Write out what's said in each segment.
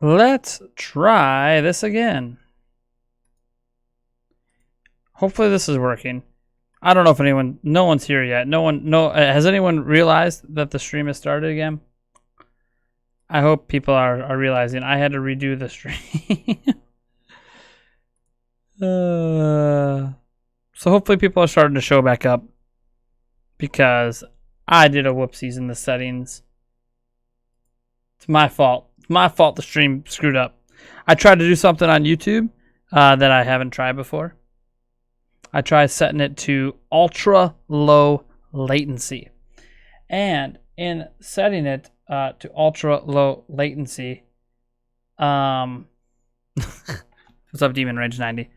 Let's try this again. Hopefully this is working. I don't know if no one's here yet. Has anyone realized that the stream has started again? I hope people are realizing I had to redo the stream. So hopefully people are starting to show back up, because I did a whoopsies in the settings. It's my fault. It's my fault the stream screwed up. I tried to do something on YouTube that I haven't tried before. I tried setting it to ultra low latency. And in setting it to ultra low latency, what's up, Demon Rage 90?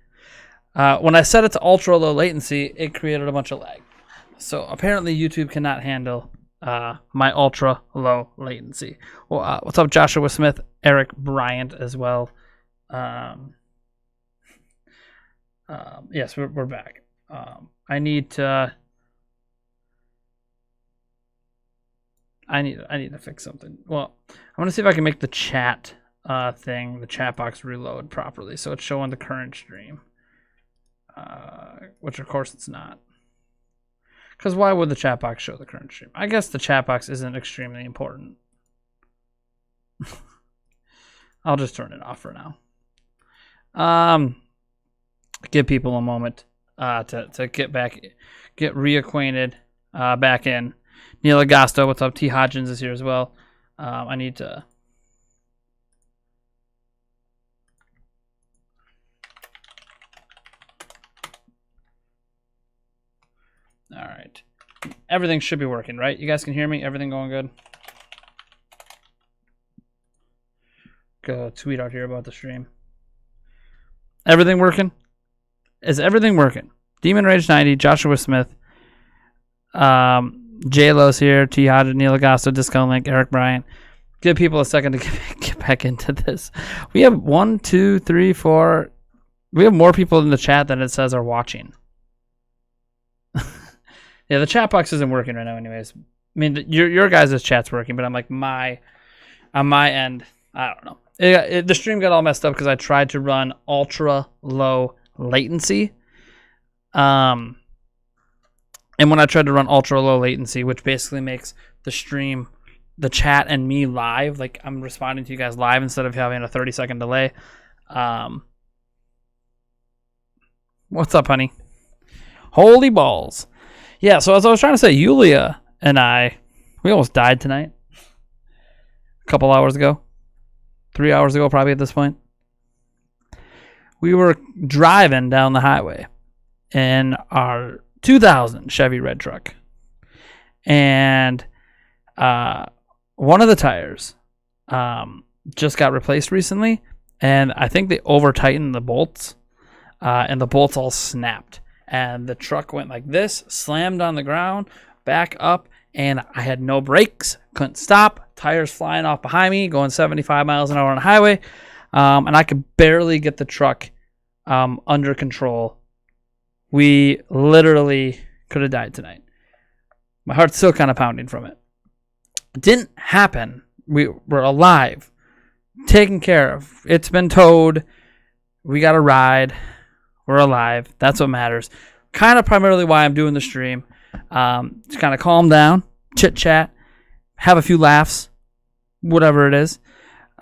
When I set it to ultra low latency, it created a bunch of lag. So apparently YouTube cannot handle my ultra low latency. Well, what's up, Joshua Smith, Eric Bryant as well. Yes, we're back. I need to fix something. Well, I want to see if I can make the chat the chat box reload properly, so it's showing the current stream. Which of course it's not. Because why would the chat box show the current stream? I guess the chat box isn't extremely important. I'll just turn it off for now. Give people a moment to get reacquainted back in. Neil Agosto, what's up? T. Hodgins is here as well. I need to... All right. Everything should be working, right? You guys can hear me? Everything going good? Go tweet out here about the stream. Everything working? Is everything working? Demon Rage 90, Joshua Smith, J-Lo's here, T. Hodge, Neil Agosto, Disco Link, Eric Bryant. Give people a second to get back into this. We have 1, 2, 3, 4. We have more people in the chat than it says are watching. Yeah, the chat box isn't working right now anyways. I mean, your guys' chat's working, but I'm like, on my end, I don't know. The stream got all messed up because I tried to run ultra low latency. And when I tried to run ultra low latency, which basically makes the stream, the chat and me live, like I'm responding to you guys live instead of having a 30-second delay. What's up, honey? Holy balls. Yeah, so as I was trying to say, Yulia and we almost died tonight. A couple hours ago. 3 hours ago, probably at this point. We were driving down the highway in our 2000 Chevy red truck. And one of the tires just got replaced recently. And I think they over-tightened the bolts. And the bolts all snapped. And the truck went like this, slammed on the ground, back up, and I had no brakes, couldn't stop, tires flying off behind me, going 75 miles an hour on the highway, and I could barely get the truck under control. We literally could have died tonight. My heart's still kind of pounding from it. It didn't happen. We were alive, taken care of. It's been towed. We got a ride. We're alive. That's what matters. Kind of primarily why I'm doing the stream. To kind of calm down, chit chat, have a few laughs, whatever it is.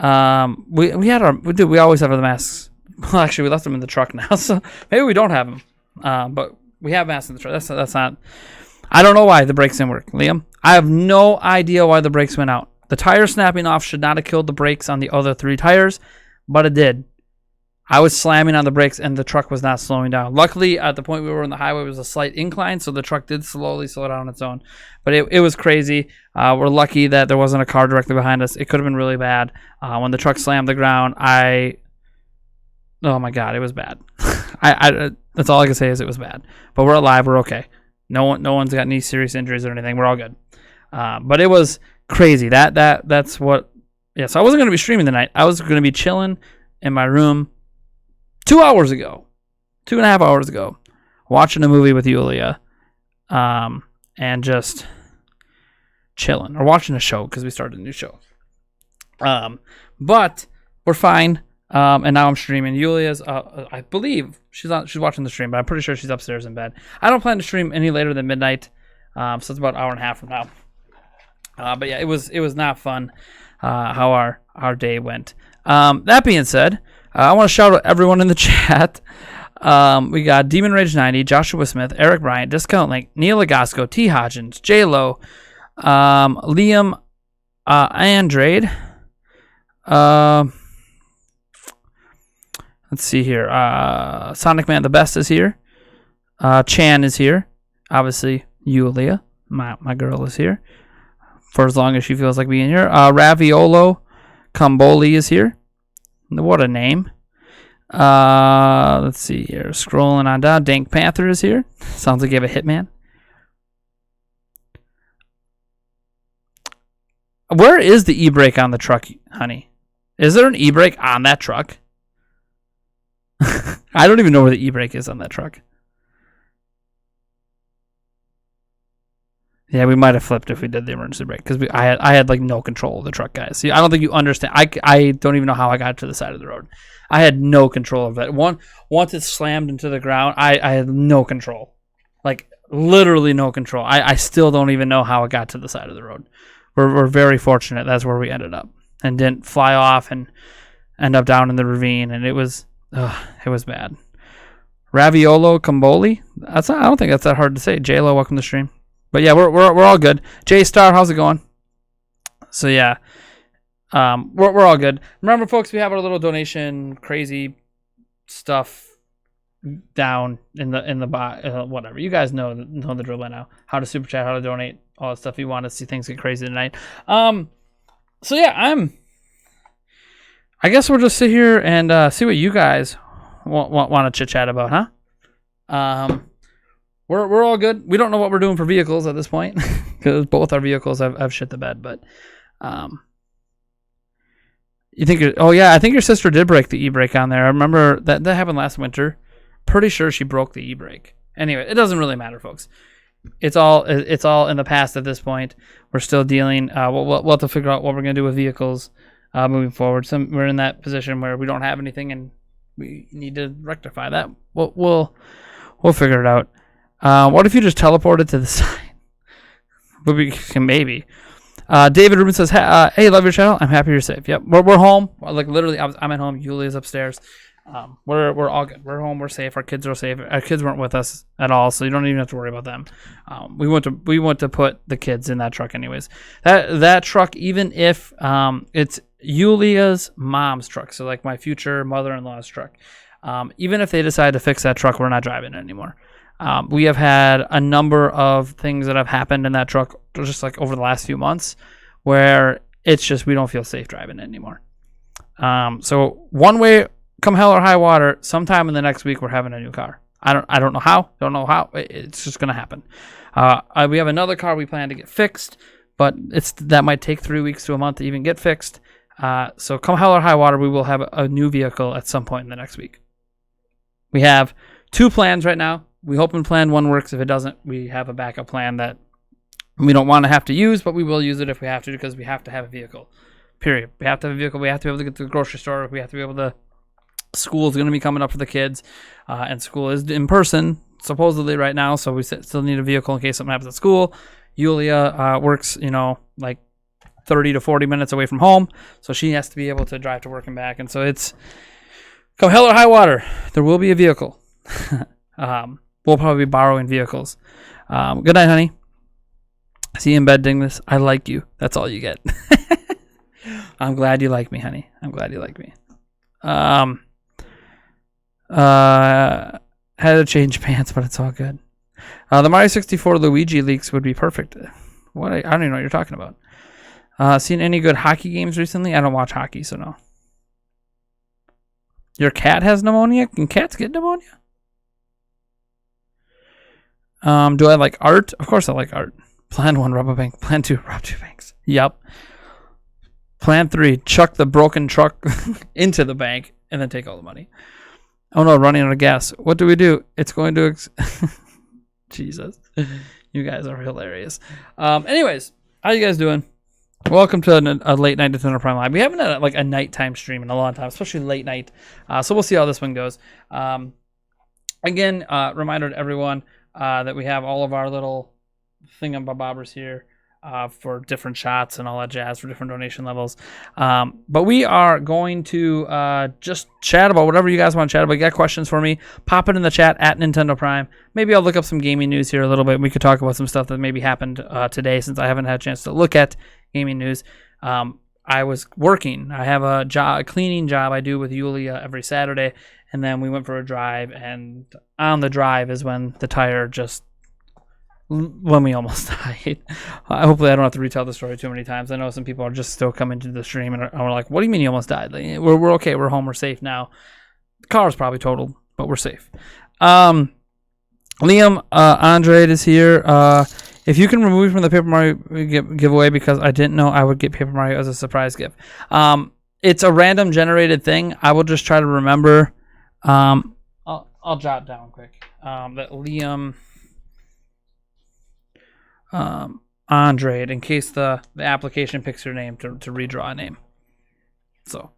We always have the masks. Well, actually, we left them in the truck now, so maybe we don't have them. But we have masks in the truck. That's not. I don't know why the brakes didn't work, Liam. I have no idea why the brakes went out. The tire snapping off should not have killed the brakes on the other 3 tires, but it did. I was slamming on the brakes, and the truck was not slowing down. Luckily, at the point we were on the highway, it was a slight incline, so the truck did slowly slow down on its own. But it was crazy. We're lucky that there wasn't a car directly behind us. It could have been really bad. When the truck slammed the ground, oh my God, it was bad. That's all I can say is it was bad. But we're alive. We're okay. No one's got any serious injuries or anything. We're all good. But it was crazy. That's what. Yeah. So I wasn't going to be streaming tonight. I was going to be chilling in my room. 2 hours ago, 2.5 hours ago, watching a movie with Yulia, and just chilling, or watching a show because we started a new show. But we're fine. And now I'm streaming. Yulia's, I believe she's watching the stream, but I'm pretty sure she's upstairs in bed. I don't plan to stream any later than midnight. So it's about an hour and a half from now. But yeah, it was not fun, how our day went. That being said, I want to shout out everyone in the chat. We got Demon Rage 90, Joshua Smith, Eric Bryant, Discount Link, Neil Agasco, T. Hodgins, J Lo, Liam, Andrade, let's see here. Sonic Man the Best is here. Chan is here. Obviously, Yulia, my girl, is here for as long as she feels like being here. Raviolo Comboli is here. What a name. Let's see here. Scrolling on down. Dank Panther is here. Sounds like you have a hitman. Where is the e-brake on the truck, honey? Is there an e-brake on that truck? I don't even know where the e-brake is on that truck. Yeah, we might have flipped if we did the emergency brake because I had like no control of the truck, guys. See, I don't think you understand. I don't even know how I got to the side of the road. I had no control of it. Once it slammed into the ground, I had no control, like literally no control. I still don't even know how it got to the side of the road. We're very fortunate. That's where we ended up and didn't fly off and end up down in the ravine. And it was bad. Raviolo Comboli. I don't think that's that hard to say. J-Lo, welcome to the stream. But yeah, we're all good. J Star, how's it going? So yeah, we're all good. Remember, folks, we have our little donation crazy stuff down in the whatever. You guys know the drill by now. How to super chat, how to donate, all that stuff. You want to see things get crazy tonight. So yeah, I guess we'll just sit here and see what you guys want to chit chat about, huh? We're all good. We don't know what we're doing for vehicles at this point because both our vehicles have shit the bed. But you think? I think your sister did break the e-brake on there. I remember that happened last winter. Pretty sure she broke the e-brake. Anyway, it doesn't really matter, folks. It's all in the past at this point. We're still dealing. We'll have to figure out what we're gonna do with vehicles moving forward. We're in that position where we don't have anything and we need to rectify that. We'll figure it out. What if you just teleported to the side? But we can maybe. David Rubin says, "Hey, love your channel. I'm happy you're safe." Yep, we're home. Like literally, I'm at home. Yulia's upstairs. We're all good. We're home. We're safe. Our kids are safe. Our kids weren't with us at all, so you don't even have to worry about them. We want to put the kids in that truck anyways. That truck, even if it's Yulia's mom's truck, so like my future mother-in-law's truck. Even if they decide to fix that truck, we're not driving it anymore. We have had a number of things that have happened in that truck just like over the last few months where it's just we don't feel safe driving it anymore. So one way, come hell or high water, sometime in the next week we're having a new car. I don't know how. Don't know how. It's just gonna happen. We have another car we plan to get fixed, but that might take 3 weeks to a month to even get fixed. So come hell or high water, we will have a new vehicle at some point in the next week. We have 2 plans right now. We hope in plan 1 works. If it doesn't, we have a backup plan that we don't want to have to use, but we will use it if we have to because we have to have a vehicle. Period. We have to have a vehicle. We have to be able to get to the grocery store. We have to be able to. School is going to be coming up for the kids, and school is in person supposedly right now. So we still need a vehicle in case something happens at school. Yulia works, like 30 to 40 minutes away from home, so she has to be able to drive to work and back. And so it's come hell or high water, there will be a vehicle. We'll probably be borrowing vehicles. Good night, honey. See you in bed, Dingless. I like you. That's all you get. I'm glad you like me, honey. I'm glad you like me. Had to change pants, but it's all good. The Mario 64 Luigi leaks would be perfect. What? I don't even know what you're talking about. Seen any good hockey games recently? I don't watch hockey, so no. Your cat has pneumonia? Can cats get pneumonia? Do I like art? Of course I like art. Plan 1, rob a bank. Plan 2, rob 2 banks. Yep. Plan 3, chuck the broken truck into the bank and then take all the money. Oh no, running out of gas. What do we do? It's going to... Jesus. You guys are hilarious. Anyways, how you guys doing? Welcome to a late night Nintendo Prime Live. We haven't had like a nighttime stream in a long time, especially late night. So we'll see how this one goes. Again, reminder to everyone that we have all of our little thingamabobbers here for different shots and all that jazz for different donation levels. But we are going to just chat about whatever you guys want to chat about. You got questions for me? Pop it in the chat at Nintendo Prime. Maybe I'll look up some gaming news here a little bit. We could talk about some stuff that maybe happened today since I haven't had a chance to look at gaming news. I was working. I have a cleaning job I do with Yulia every Saturday, and then we went for a drive, and on the drive is when the tire when we almost died. Hopefully I don't have to retell the story too many times. I know some people are just still coming to the stream and are like, what do you mean you almost died? Like, we're okay. We're home. We're safe now. The car's probably totaled, but we're safe. Liam Andrade is here. If you can remove me from the Paper Mario giveaway because I didn't know I would get Paper Mario as a surprise gift. It's a random generated thing. I will just try to remember. I'll jot down quick that Liam Andrade in case the application picks your name to redraw a name. So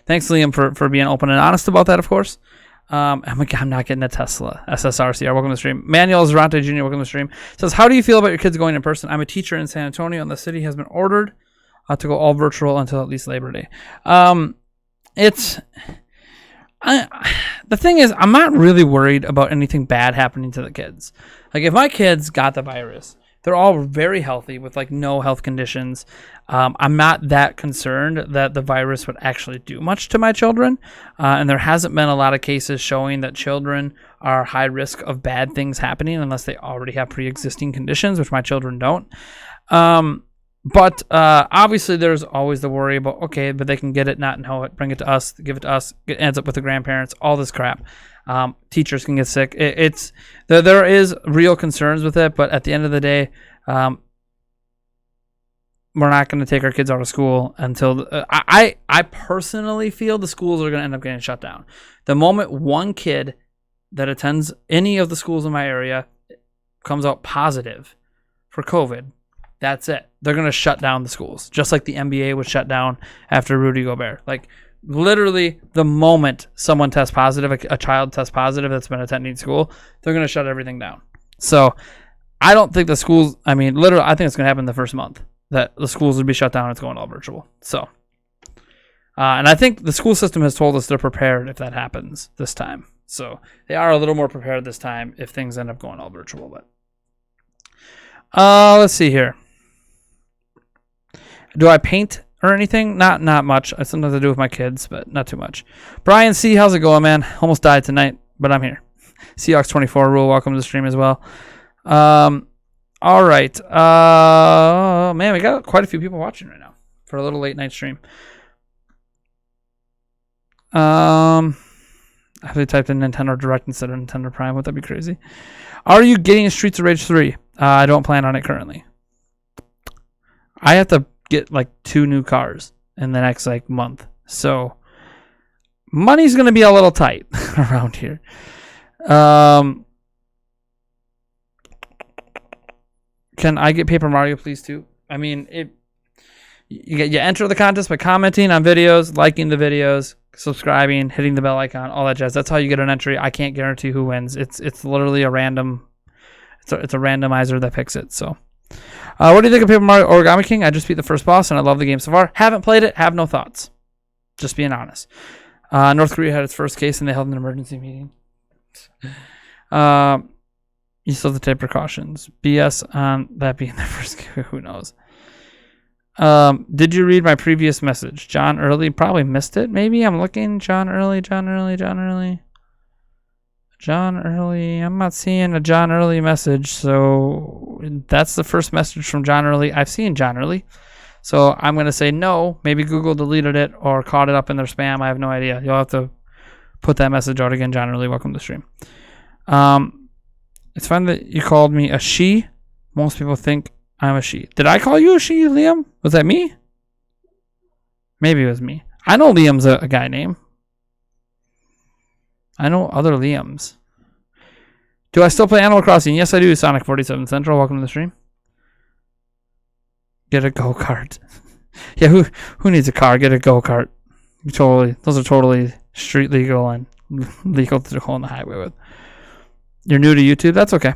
thanks, Liam, for being open and honest about that, of course. I'm not getting a Tesla. SSRCR, welcome to the stream. Manuel Zarante Jr., welcome to the stream. Says, how do you feel about your kids going in person? I'm a teacher in San Antonio, and the city has been ordered to go all virtual until at least Labor Day. The thing is, I'm not really worried about anything bad happening to the kids. Like, if my kids got the virus, they're all very healthy with like no health conditions. I'm not that concerned that the virus would actually do much to my children. And there hasn't been a lot of cases showing that children are high risk of bad things happening unless they already have pre-existing conditions, which my children don't. But obviously there's always the worry about, okay, but they can get it, not know it, bring it to us, give it to us, it ends up with the grandparents, all this crap. Teachers can get sick. There is real concerns with it, but at the end of the day, we're not going to take our kids out of school until I personally feel the schools are going to end up getting shut down. The moment one kid that attends any of the schools in my area comes out positive for COVID, that's it. They're going to shut down the schools, just like the NBA was shut down after Rudy Gobert. Like, literally, the moment someone tests positive, a child tests positive that's been attending school, they're going to shut everything down. So, I don't think the schools, I think it's going to happen the first month that the schools would be shut down and it's going all virtual. So, and I think the school system has told us they're prepared if that happens this time. So, they are a little more prepared this time if things end up going all virtual. But let's see here. Do I paint or anything? Not much. I sometimes I do with my kids, but not too much. Brian C, how's it going, man? Almost died tonight, but I'm here. Seahawks 24 rule, welcome to the stream as well. All right. Man, we got quite a few people watching right now for a little late night stream. I actually typed in Nintendo Direct instead of Nintendo Prime. Would that be crazy? Are you getting Streets of Rage 3? I don't plan on it currently. I have to get like 2 new cars in the next like month, so money's gonna be a little tight around here. Can I get Paper Mario, please, too? I mean, you enter the contest by commenting on videos, liking the videos, subscribing, hitting the bell icon, all that jazz. That's how you get an entry. I can't guarantee who wins. It's literally a random. It's a randomizer that picks it. So. What do you think of Paper Mario Origami King? I just beat the first boss, and I love the game so far. Haven't played it. Have no thoughts. Just being honest. North Korea had its first case, and they held an emergency meeting. You still have to take precautions. BS on that being the first case. Who knows? Did you read my previous message? John Early probably missed it. Maybe I'm looking. John Early. I'm not seeing a John Early message, so that's the first message from John Early. I've seen John Early, so I'm going to say no. Maybe Google deleted it or caught it up in their spam. I have no idea. You'll have to put that message out again. John Early, welcome to the stream. It's fun that you called me a she. Most people think I'm a she. Did I call you a she, Liam? Was that me? Maybe it was me. I know Liam's a guy name. I know other Liams. Do I still play Animal Crossing? Yes, I do. Sonic 47 Central. Welcome to the stream. Get a go-kart. Yeah, who needs a car? Get a go-kart. Those are totally street legal and legal to go on the highway with. You're new to YouTube? That's okay.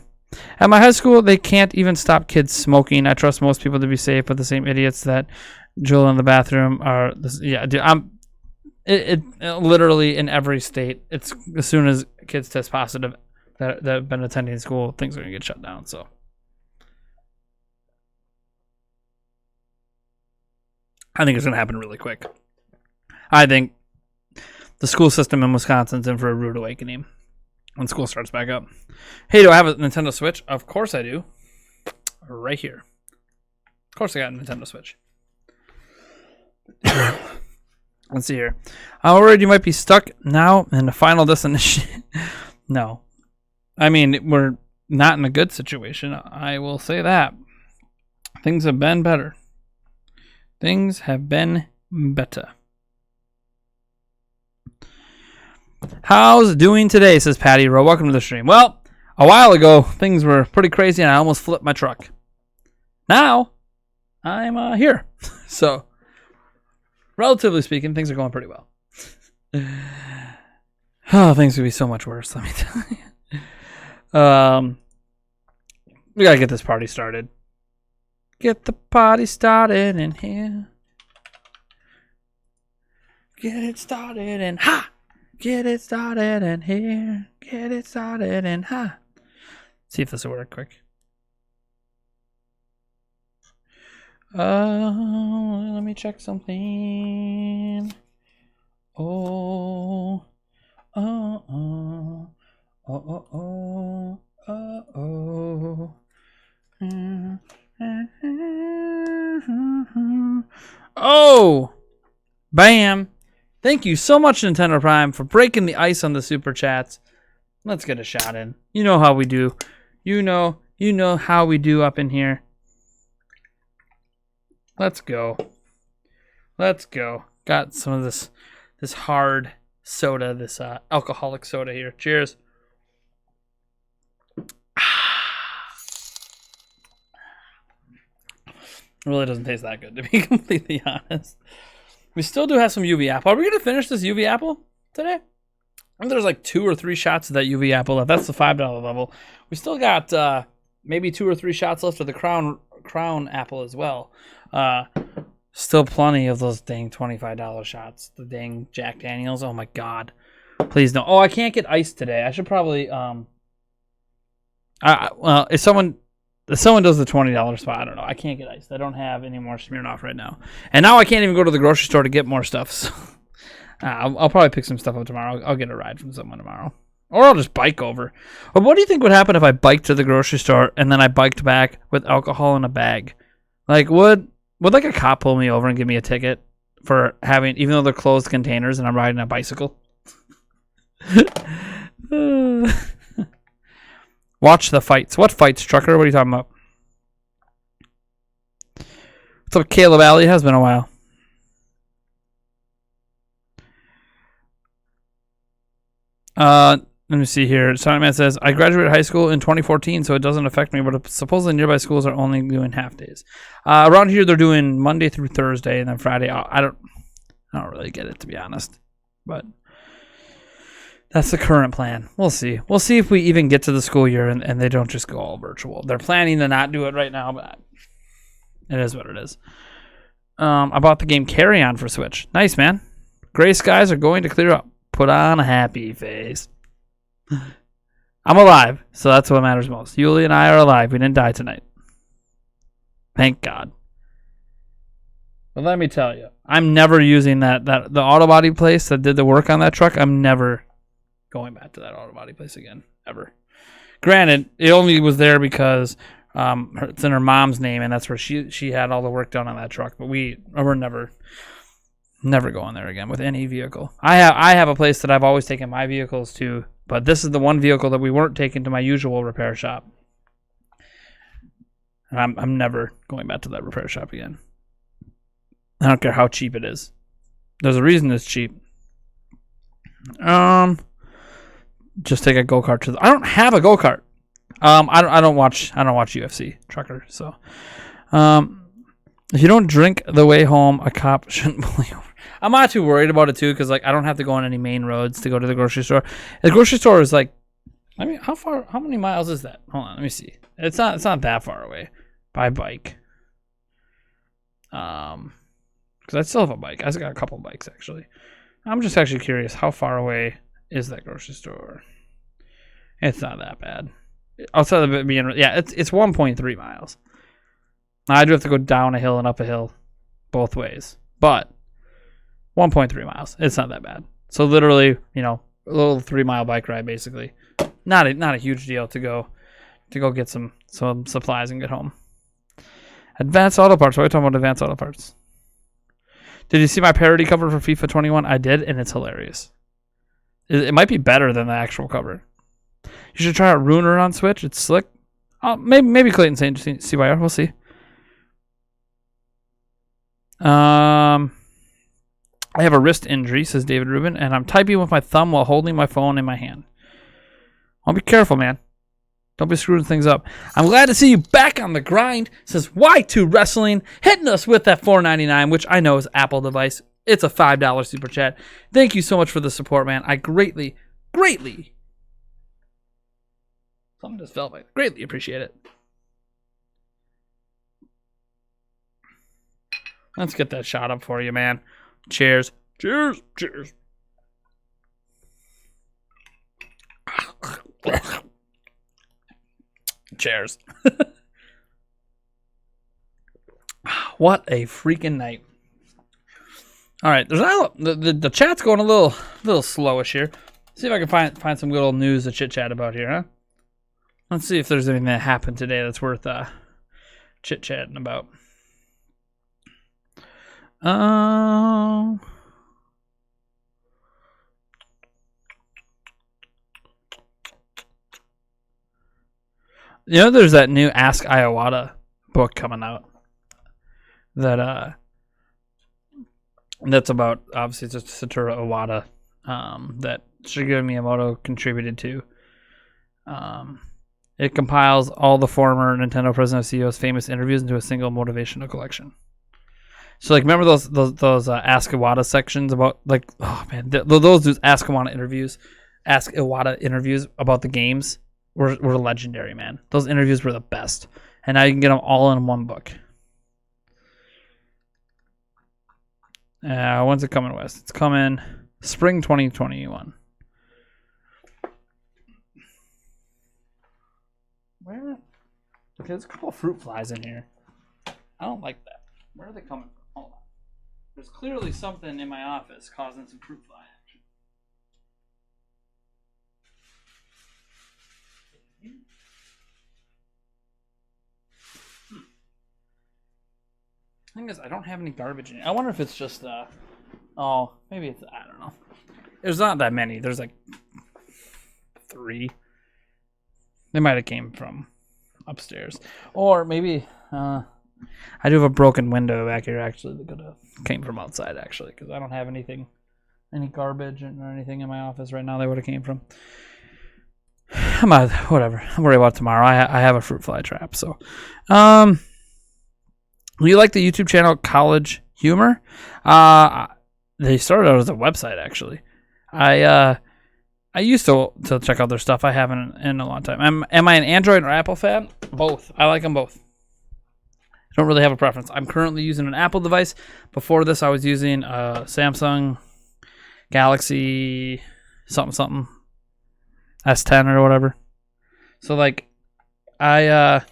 At my high school, they can't even stop kids smoking. I trust most people to be safe, but the same idiots that drill in the bathroom are. Yeah, dude, it literally in every state. It's as soon as kids test positive that have been attending school, things are gonna get shut down. So I think it's gonna happen really quick. I think the school system in Wisconsin's in for a rude awakening when school starts back up. Hey, do I have a Nintendo Switch? Of course I do. Right here. Of course I got a Nintendo Switch. Let's see here. I'm worried you might be stuck now in the final destination. No. I mean, we're not in a good situation. I will say that. Things have been better. Things have been better. How's it doing today, says Patty Rowe. Welcome to the stream. Well, a while ago, things were pretty crazy and I almost flipped my truck. Now, I'm here. So, relatively speaking, things are going pretty well. Oh, things could be so much worse, let me tell you. We gotta get this party started. Get the party started in here. Get it started and ha! Get it started in here. Get it started and ha! See if this will work quick. Let me check something. Oh. Oh! Bam! Thank you so much, Nintendo Prime, for breaking the ice on the super chats. Let's get a shot in. You know how we do. You know how we do up in here. Let's go. Let's go. Got some of this hard soda, this alcoholic soda here. Cheers. It really doesn't taste that good, to be completely honest. We still do have some UV apple. Are we going to finish this UV apple today? I think there's like 2 or 3 shots of that UV apple left. That's the $5 level. We still got maybe 2 or 3 shots left of the crown apple as well. Still plenty of those dang $25 shots. The dang Jack Daniels. Oh my God. Please don't. Oh, I can't get ice today. I should probably well, if someone does the $20 spot, I don't know. I can't get ice. I don't have any more Smirnoff right now. And now I can't even go to the grocery store to get more stuff. So I'll probably pick some stuff up tomorrow. I'll get a ride from someone tomorrow. Or I'll just bike over. Or what do you think would happen if I biked to the grocery store and then I biked back with alcohol in a bag? Like, would like a cop pull me over and give me a ticket for having, even though they're closed containers and I'm riding a bicycle? Watch the fights. What fights, Trucker? What are you talking about? What's up, Caleb Alley? It has been a while. Let me see here. Sonic says, I graduated high school in 2014, so it doesn't affect me, but supposedly nearby schools are only doing half days. Around here, they're doing Monday through Thursday, and then Friday. I don't really get it, to be honest. But that's the current plan. We'll see. We'll see if we even get to the school year and they don't just go all virtual. They're planning to not do it right now, but it is what it is. I bought the game Carry On for Switch. Nice, man. Gray skies are going to clear up. Put on a happy face. I'm alive, so that's what matters most. Yuli and I are alive. We didn't die tonight. Thank God. But let me tell you, I'm never using the auto body place that did the work on that truck. I'm never going back to that auto body place again, ever. Granted, it only was there because it's in her mom's name, and that's where she had all the work done on that truck. But we're never going there again with any vehicle. I have a place that I've always taken my vehicles to, but this is the one vehicle that we weren't taking to my usual repair shop. And I'm never going back to that repair shop again. I don't care how cheap it is. There's a reason it's cheap. Just take a go-kart to I don't have a go-kart. I don't watch UFC, Trucker, so If you don't drink the way home, a cop shouldn't pull you over. I'm not too worried about it too, because like I don't have to go on any main roads to go to the grocery store. The grocery store is like, I mean, how many miles is that? Hold on, let me see. It's not that far away by bike. Because I still have a bike. I got a couple bikes actually. I'm just actually curious, how far away is that grocery store? It's not that bad. Outside of it being, yeah, it's 1.3 miles. I do have to go down a hill and up a hill both ways, but 1.3 miles. It's not that bad. So literally, you know, a little 3-mile bike ride basically. Not a huge deal to go get some supplies and get home. Advanced Auto Parts. What are we talking about? Advanced Auto Parts. Did you see my parody cover for FIFA 21? I did, and it's hilarious. It might be better than the actual cover. You should try out Ruiner on Switch. It's slick. Maybe Clayton St. CYR. We'll see. I have a wrist injury, says David Rubin, and I'm typing with my thumb while holding my phone in my hand. I'll be careful, man. Don't be screwing things up. I'm glad to see you back on the grind, says Y2 Wrestling, hitting us with that $4.99, which I know is Apple device. It's a $5 super chat. Thank you so much for the support, man. I greatly something just felt like greatly appreciate it. Let's get that shot up for you, man. Cheers. Cheers. Cheers. Cheers. What a freaking night. All right, there's the chat's going a little slowish here. See if I can find some good old news to chit chat about here, huh? Let's see if there's anything that happened today that's worth chit chatting about. You know, there's that new Ask Iowata book coming out that's about, obviously it's just Satoru Iwata that Shigeru Miyamoto contributed to. It compiles all the former Nintendo president CEO's famous interviews into a single motivational collection. So, like, remember those Ask Iwata sections about, like, oh man, those Ask Iwata interviews about the games were legendary, man. Those interviews were the best, and now you can get them all in one book. When's it coming, West? It's coming spring 2021. Where? Okay, there's a couple of fruit flies in here. I don't like that. Where are they coming from? Hold on. There's clearly something in my office causing some fruit fly action. Thing is, I don't have any garbage in it. I wonder if it's just oh, maybe it's, I don't know. There's not that many. There's like 3. They might have came from upstairs, or maybe I do have a broken window back here. Actually, that could have came from outside. Actually, because I don't have any garbage or anything in my office right now. They would have came from. Whatever. I'll worry about tomorrow. I have a fruit fly trap. So, do you like the YouTube channel College Humor? They started out as a website actually. I used to check out their stuff. I haven't in a long time. Am I an Android or Apple fan? Both. I like them both. I don't really have a preference. I'm currently using an Apple device. Before this, I was using a Samsung Galaxy something S10 or whatever. So like, I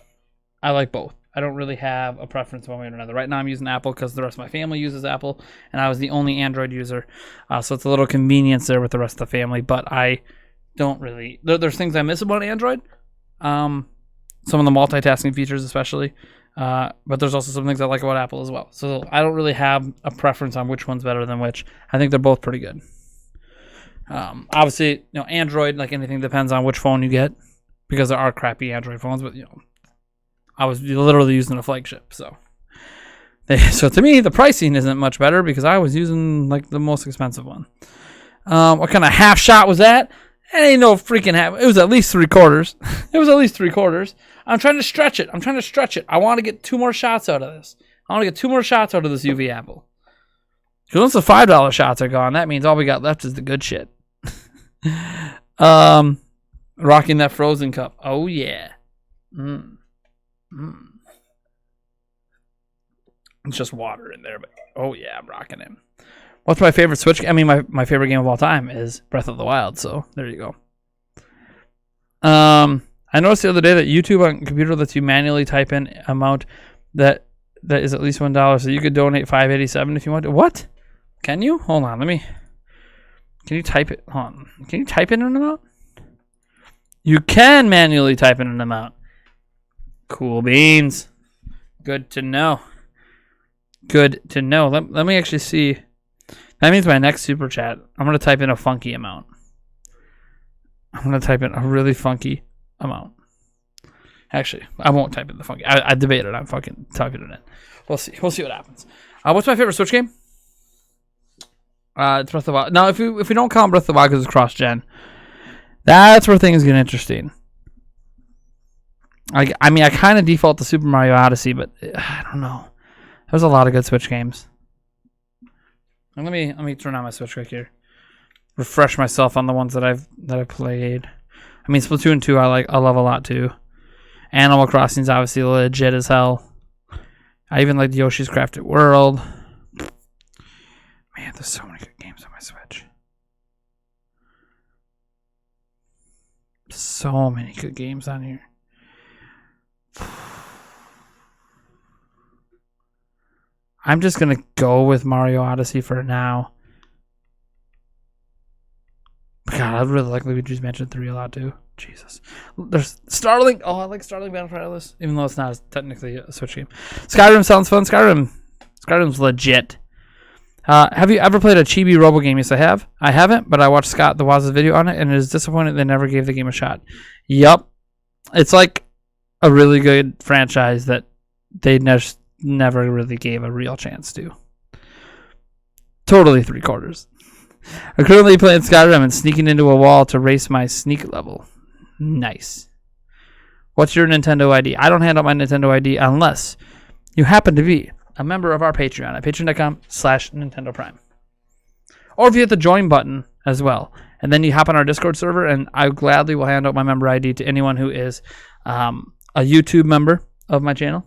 like both. I don't really have a preference one way or another. Right now I'm using Apple because the rest of my family uses Apple, and I was the only Android user. So it's a little convenience there with the rest of the family, but I don't really... There's things I miss about Android. Some of the multitasking features especially. But there's also some things I like about Apple as well. So I don't really have a preference on which one's better than which. I think they're both pretty good. Obviously, Android, like anything, depends on which phone you get, because there are crappy Android phones, but I was literally using a flagship, so to me the pricing isn't much better because I was using like the most expensive one. What kind of half shot was that? It ain't no freaking half. It was at least 3/4. It was at least 3/4. I'm trying to stretch it. I want to get 2 more shots out of this. I want to get 2 more shots out of this UV apple. Because once the $5 shots are gone, that means all we got left is the good shit. Rocking that frozen cup. Oh, yeah. It's just water in there, but oh, yeah, I'm rocking it. What's my favorite Switch? I mean, my favorite game of all time is Breath of the Wild, so there you go. I noticed the other day that YouTube on computer lets you manually type in amount that is at least $1, so you could donate $5.87 if you want to. What? Can you? Hold on, can you type it? Hold on. Can you type in an amount? You can manually type in an amount. Cool beans. Good to know. Good to know. Let me actually see. That means my next super chat, I'm going to type in a funky amount. I'm going to type in a really funky amount. Actually, I won't type in the funky. I debated. I'm fucking typing it in. We'll see. We'll see what happens. What's my favorite Switch game? It's Breath of the Wild. Now, if we don't count Breath of the Wild because it's cross-gen, that's where things get interesting. I mean, I kind of default to Super Mario Odyssey, but I don't know. There's a lot of good Switch games. And let me turn on my Switch right here. Refresh myself on the ones that I've played. I mean, Splatoon 2 I love a lot too. Animal Crossing's obviously legit as hell. I even like Yoshi's Crafted World. Man, there's so many good games on my Switch. So many good games on here. I'm just going to go with Mario Odyssey for now. God, I really like Luigi's Mansion 3 a lot too. Jesus. There's Starlink. Oh, I like Starlink Battle for Atlas, even though it's not technically a Switch game. Skyrim sounds fun. Skyrim's legit. Have you ever played a Chibi Robo game? Yes, I have. I haven't, but I watched Scott the Waz's video on it, and it is disappointing they never gave the game a shot. Yup. It's like a really good franchise that they never really gave a real chance to. Totally 3/4. I'm currently playing Skyrim and sneaking into a wall to race my sneak level. Nice. What's your Nintendo ID? I don't hand out my Nintendo ID unless you happen to be a member of our Patreon at patreon.com/Nintendo Prime. Or if you hit the join button as well, and then you hop on our Discord server, and I gladly will hand out my member ID to anyone who is a YouTube member of my channel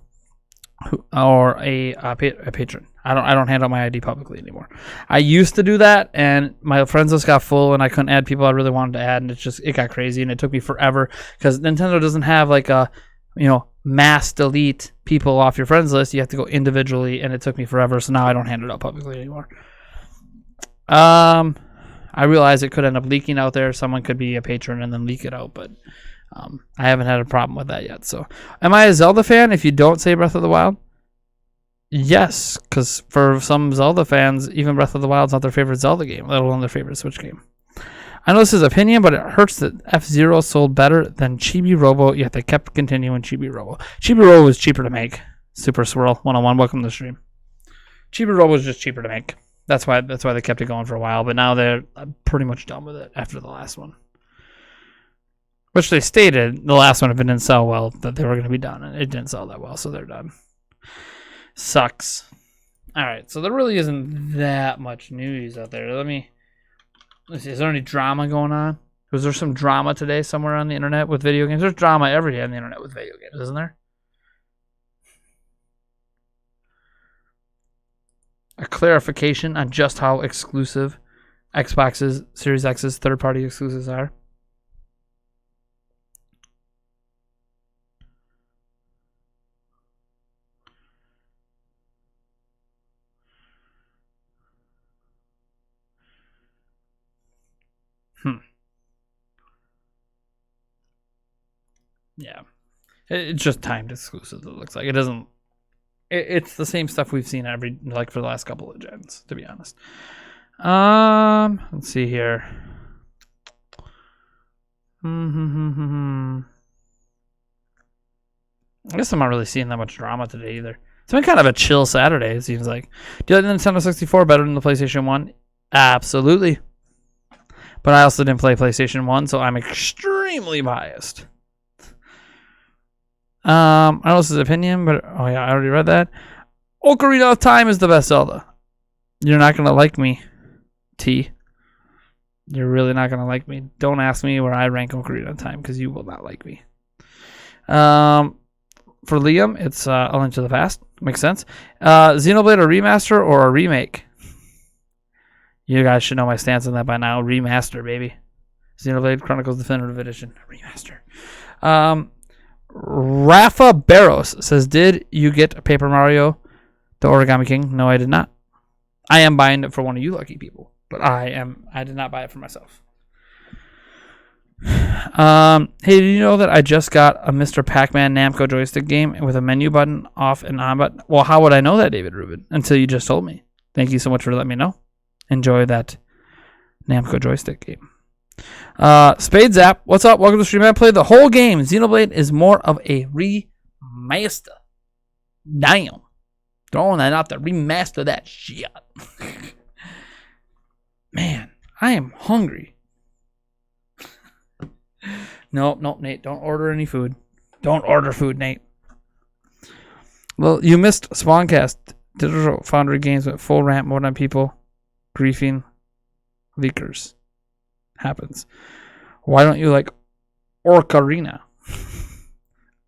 or a patron. I don't hand out my ID publicly anymore. I used to do that, and my friends list got full, and I couldn't add people I really wanted to add, and it got crazy, and it took me forever because Nintendo doesn't have like a mass delete people off your friends list. You have to go individually, and it took me forever. So now I don't hand it out publicly anymore. I realize it could end up leaking out there. Someone could be a patron and then leak it out, but I haven't had a problem with that yet. So, am I a Zelda fan if you don't say Breath of the Wild? Yes, because for some Zelda fans, even Breath of the Wild is not their favorite Zelda game, let alone their favorite Switch game. I know this is opinion, but it hurts that F-Zero sold better than Chibi Robo, yet they kept continuing Chibi Robo. Chibi Robo was cheaper to make. Super Swirl 101, welcome to the stream. Chibi Robo was just cheaper to make. That's why they kept it going for a while, but now they're pretty much done with it after the last one. Which they stated the last one, if it didn't sell well, that they were going to be done, and it didn't sell that well, so they're done. Sucks. Alright, so there really isn't that much news out there. Let's see, is there any drama going on? Was there some drama today somewhere on the internet with video games? There's drama every day on the internet with video games, isn't there? A clarification on just how exclusive Xbox's Series X's third-party exclusives are. Yeah. It's just timed exclusive, it looks like. It doesn't... It's the same stuff we've seen for the last couple of gens, to be honest. Let's see here. I guess I'm not really seeing that much drama today either. It's been kind of a chill Saturday, it seems like. Do you like the Nintendo 64 better than the PlayStation 1? Absolutely. But I also didn't play PlayStation 1, so I'm extremely biased. I don't know this is opinion, but I already read that. Ocarina of Time is the best Zelda. You're not going to like me, T. You're really not going to like me. Don't ask me where I rank Ocarina of Time because you will not like me. For Liam, it's A Link to the Past. Makes sense. Xenoblade a remaster or a remake? You guys should know my stance on that by now. Remaster, baby. Xenoblade Chronicles Definitive Edition. Remaster. Rafa Barros says, did you get Paper Mario, the Origami King? No, I did not. I am buying it for one of you lucky people, but I did not buy it for myself. Hey, did you know that I just got a Mr. Pac-Man Namco joystick game with a menu button, off and on button? Well, how would I know that, David Rubin? Until you just told me. Thank you so much for letting me know. Enjoy that Namco joystick game. Spade Zap, what's up? Welcome to the stream. I played the whole game. Xenoblade is more of a remaster. Damn. Throwing that out there. Remaster that shit. Man, I am hungry. Nope, Nate. Don't order any food. Don't order food, Nate. Well, you missed Spawncast. Digital Foundry games with full rant mode on people. Griefing. Leakers. Happens. Why don't you like Ocarina?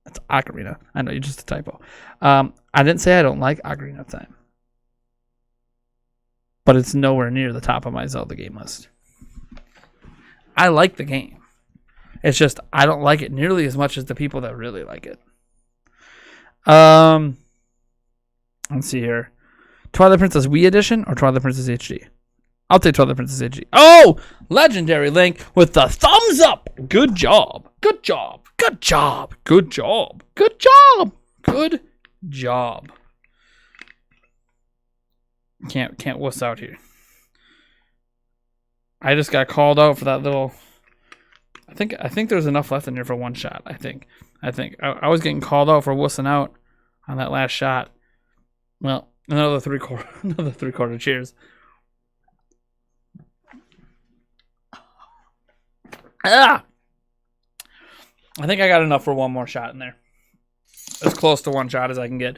That's Ocarina. I know, you're just a typo. I didn't say I don't like Ocarina of Time. But it's nowhere near the top of my Zelda game list. I like the game. It's just I don't like it nearly as much as the people that really like it. Let's see here. Twilight Princess Wii Edition or Twilight Princess HD? I'll take Twilight Princess HD. Oh! Legendary Link with the thumbs up! Good job. Good job. Good job. Good job. Good job. Good job. Can't wuss out here. I just got called out for that little... I think there's enough left in here for one shot. I think I was getting called out for wussing out on that last shot. Well, another three quarter cheers. I think I got enough for one more shot in there. As close to one shot as I can get.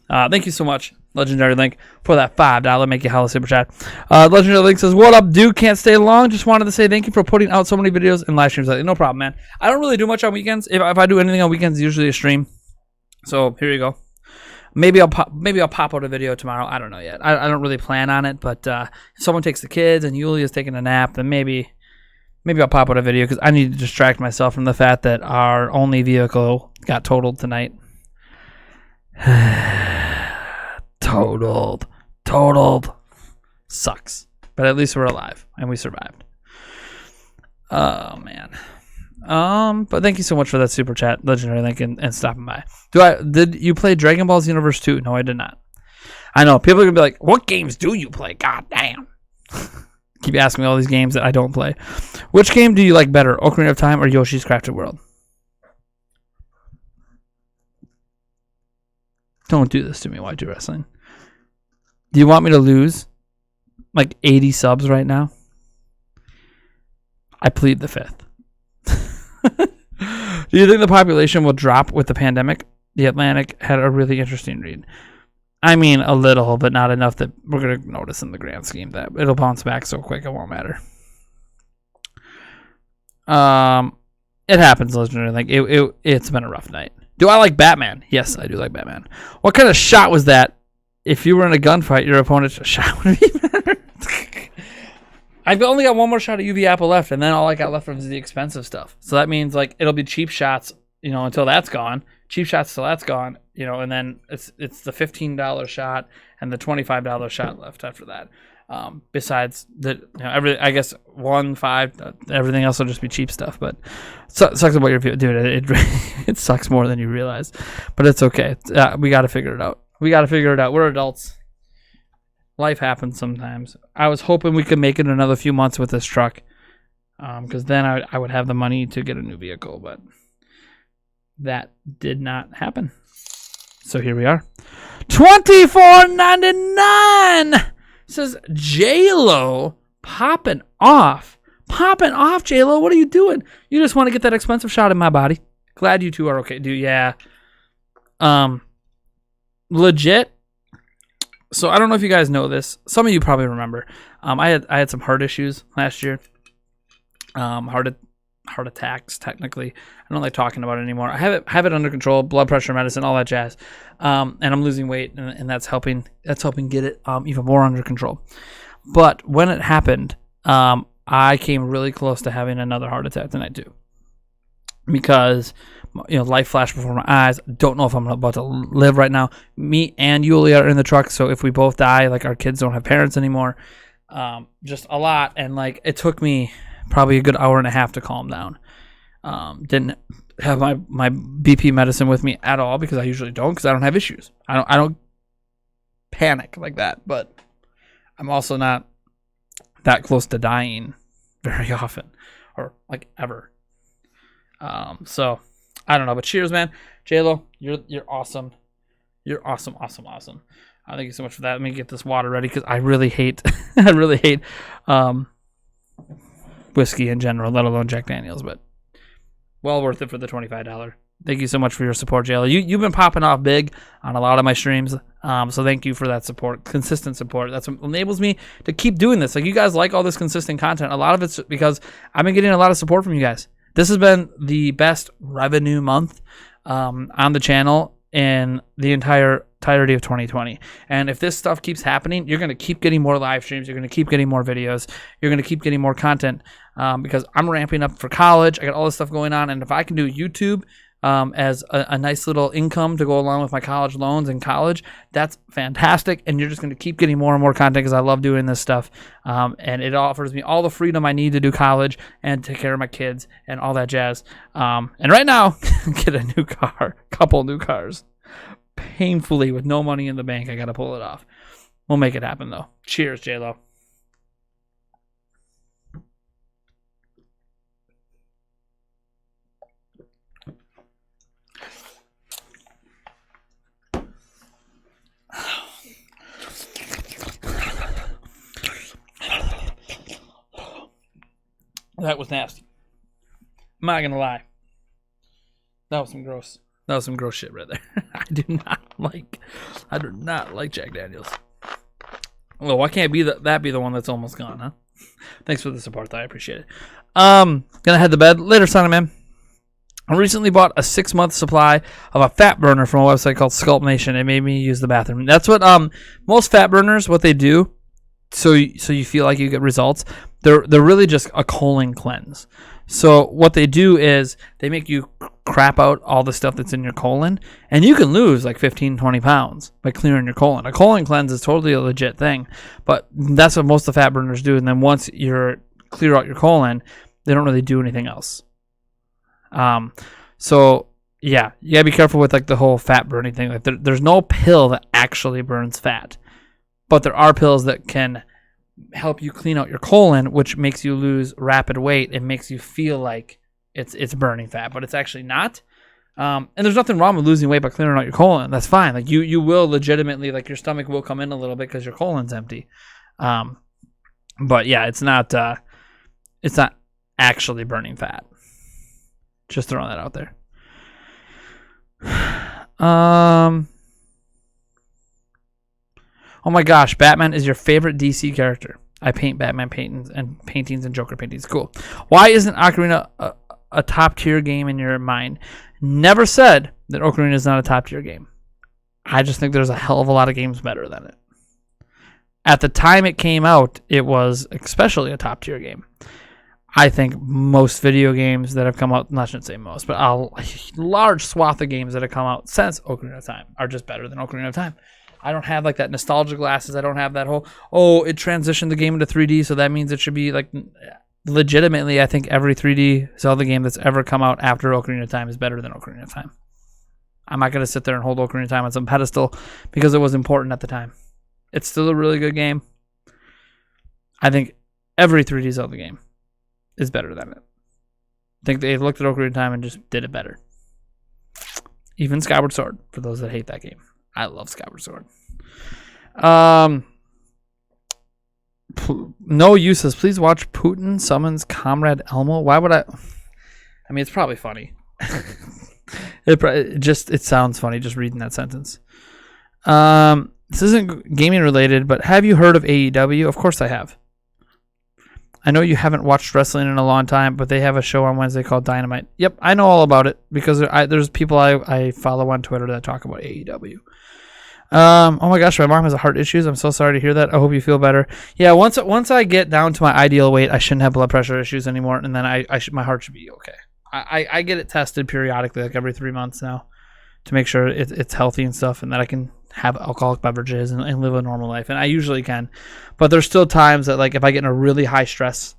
Thank you so much, Legendary Link, for that $5 make you holla super chat. Legendary Link says, what up, dude? Can't stay long. Just wanted to say thank you for putting out so many videos and live streams. No problem, man. I don't really do much on weekends. If I do anything on weekends, it's usually a stream. So here you go. Maybe I'll pop out a video tomorrow. I don't know yet. I don't really plan on it, but if someone takes the kids and Yulia's taking a nap, then maybe I'll pop out a video because I need to distract myself from the fact that our only vehicle got totaled tonight. Totaled. Sucks. But at least we're alive and we survived. Oh man. But thank you so much for that super chat, Legendary Link, and stopping by. Did you play Dragon Ball Xenoverse 2? No, I did not. I know people are gonna be like, what games do you play? God damn. Keep asking me all these games that I don't play. Which game do you like better, Ocarina of Time or Yoshi's Crafted World? Don't do this to me, YG Wrestling. Do you want me to lose like 80 subs right now? I plead the fifth. Do you think the population will drop with the pandemic? The Atlantic had a really interesting read. I mean, a little, but not enough that we're going to notice in the grand scheme that it'll bounce back so quick it won't matter. It happens, Legendary. Like it's been a rough night. Do I like Batman? Yes, I do like Batman. What kind of shot was that? If you were in a gunfight, your opponent's shot would be better. I've only got one more shot of UV Apple left, and then all I got left is the expensive stuff. So that means like it'll be cheap shots, until that's gone. Cheap shots till that's gone, and then it's the $15 shot and the $25 shot left after that. Besides I guess 1-5, everything else will just be cheap stuff. But sucks about your dude. It sucks more than you realize, but it's okay. We got to figure it out. We're adults. Life happens sometimes. I was hoping we could make it another few months with this truck, because then I would have the money to get a new vehicle, but that did not happen. So here we are. $24.99 says J-Lo popping off. J-Lo. What are you doing? You just want to get that expensive shot in my body. Glad you two are okay, dude. Yeah. Legit. So I don't know if you guys know this. Some of you probably remember. I had some heart issues last year. Heart attacks, technically. I don't like talking about it anymore. I have it under control, blood pressure medicine, all that jazz. And I'm losing weight, and that's helping get it even more under control. But when it happened, I came really close to having another heart attack tonight too. Because life flashed before my eyes. Don't know if I'm about to live right now. Me and Yulia are in the truck, so if we both die, like, our kids don't have parents anymore. Just a lot, and like, it took me probably a good hour and a half to calm down. Didn't have my BP medicine with me at all, because I usually don't, because I don't have issues. I don't panic like that, but I'm also not that close to dying very often, or like ever. So I don't know, but cheers, man. J-Lo, you're awesome. You're awesome. Thank you so much for that. Let me get this water ready, because I really hate whiskey in general, let alone Jack Daniels, but well worth it for the $25. Thank you so much for your support, J-Lo. You've been popping off big on a lot of my streams, so thank you for that support, consistent support. That's what enables me to keep doing this. Like, you guys like all this consistent content. A lot of it's because I've been getting a lot of support from you guys. This has been the best revenue month on the channel in the entirety of 2020. And if this stuff keeps happening, you're going to keep getting more live streams. You're going to keep getting more videos. You're going to keep getting more content because I'm ramping up for college. I got all this stuff going on. And if I can do YouTube as a nice little income to go along with my college loans in college, that's fantastic. And you're just going to keep getting more and more content because I love doing this stuff. And it offers me all the freedom I need to do college and take care of my kids and all that jazz. And right now, get a new car, couple new cars. Painfully, with no money in the bank, I got to pull it off. We'll make it happen, though. Cheers, J-Lo. That was nasty. I'm not gonna lie. That was some gross shit right there. I do not like Jack Daniels. Well, why can't that be the one that's almost gone, huh? Thanks for the support, though. I appreciate it. Gonna head to bed. Later, son of man. I recently bought a 6-month supply of a fat burner from a website called Sculpt Nation. It made me use the bathroom. That's what most fat burners, what they do, so you feel like you get results. They're really just a colon cleanse. So what they do is they make you crap out all the stuff that's in your colon, and you can lose like 15, 20 pounds by clearing your colon. A colon cleanse is totally a legit thing, but that's what most of the fat burners do. And then once you're clear out your colon, they don't really do anything else. So yeah, you gotta be careful with like the whole fat burning thing. Like there's no pill that actually burns fat, but there are pills that can help you clean out your colon, which makes you lose rapid weight and makes you feel like it's burning fat, but it's actually not. And there's nothing wrong with losing weight by clearing out your colon. That's fine. Like you will legitimately, like, your stomach will come in a little bit because your colon's empty. But yeah, it's not actually burning fat. Just throwing that out there. Oh my gosh, Batman is your favorite DC character. I paint Batman paintings and Joker paintings. Cool. Why isn't Ocarina a top tier game in your mind? Never said that Ocarina is not a top tier game. I just think there's a hell of a lot of games better than it. At the time it came out, it was especially a top tier game. I think most video games that have come out, I shouldn't say most, but a large swath of games that have come out since Ocarina of Time are just better than Ocarina of Time. I don't have like that nostalgia glasses. I don't have that whole, it transitioned the game into 3D, so that means it should be like, legitimately, I think every 3D Zelda game that's ever come out after Ocarina of Time is better than Ocarina of Time. I'm not going to sit there and hold Ocarina of Time on some pedestal because it was important at the time. It's still a really good game. I think every 3D Zelda game is better than it. I think they looked at Ocarina of Time and just did it better. Even Skyward Sword, for those that hate that game. I love Skyward Sword. No uses. Please watch Putin summons Comrade Elmo. Why would I? I mean, it's probably funny. It sounds funny just reading that sentence. This isn't gaming related, but have you heard of AEW? Of course I have. I know you haven't watched wrestling in a long time, but they have a show on Wednesday called Dynamite. Yep, I know all about it because there's people I follow on Twitter that talk about AEW. Oh my gosh, my mom has heart issues. I'm so sorry to hear that. I hope you feel better. Yeah, once I get down to my ideal weight, I shouldn't have blood pressure issues anymore, and then my heart should be okay. I get it tested periodically, like every 3 months now, to make sure it's healthy and stuff, and that I can have alcoholic beverages and live a normal life. And I usually can. But there's still times that, like, if I get in a really high stress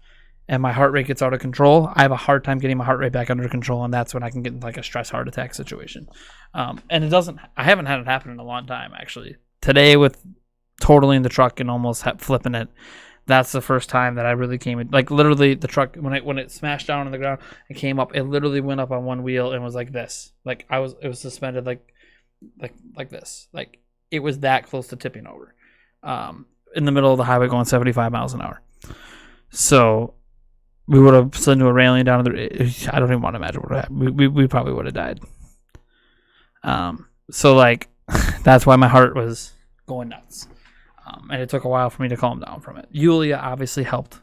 and my heart rate gets out of control, I have a hard time getting my heart rate back under control, and that's when I can get in, like, a stress heart attack situation. And I haven't had it happen in a long time, actually. Today, with totaling the truck and almost flipping it, that's the first time that I really came in. Like, literally, the truck, when it smashed down on the ground and came up, it literally went up on one wheel and was like this. Like, it was suspended like this. Like, it was that close to tipping over. In the middle of the highway going 75 miles an hour. So we would have slid into a railing down the. I don't even want to imagine what would happen. We probably would have died. So, like, that's why my heart was going nuts. And it took a while for me to calm down from it. Yulia obviously helped,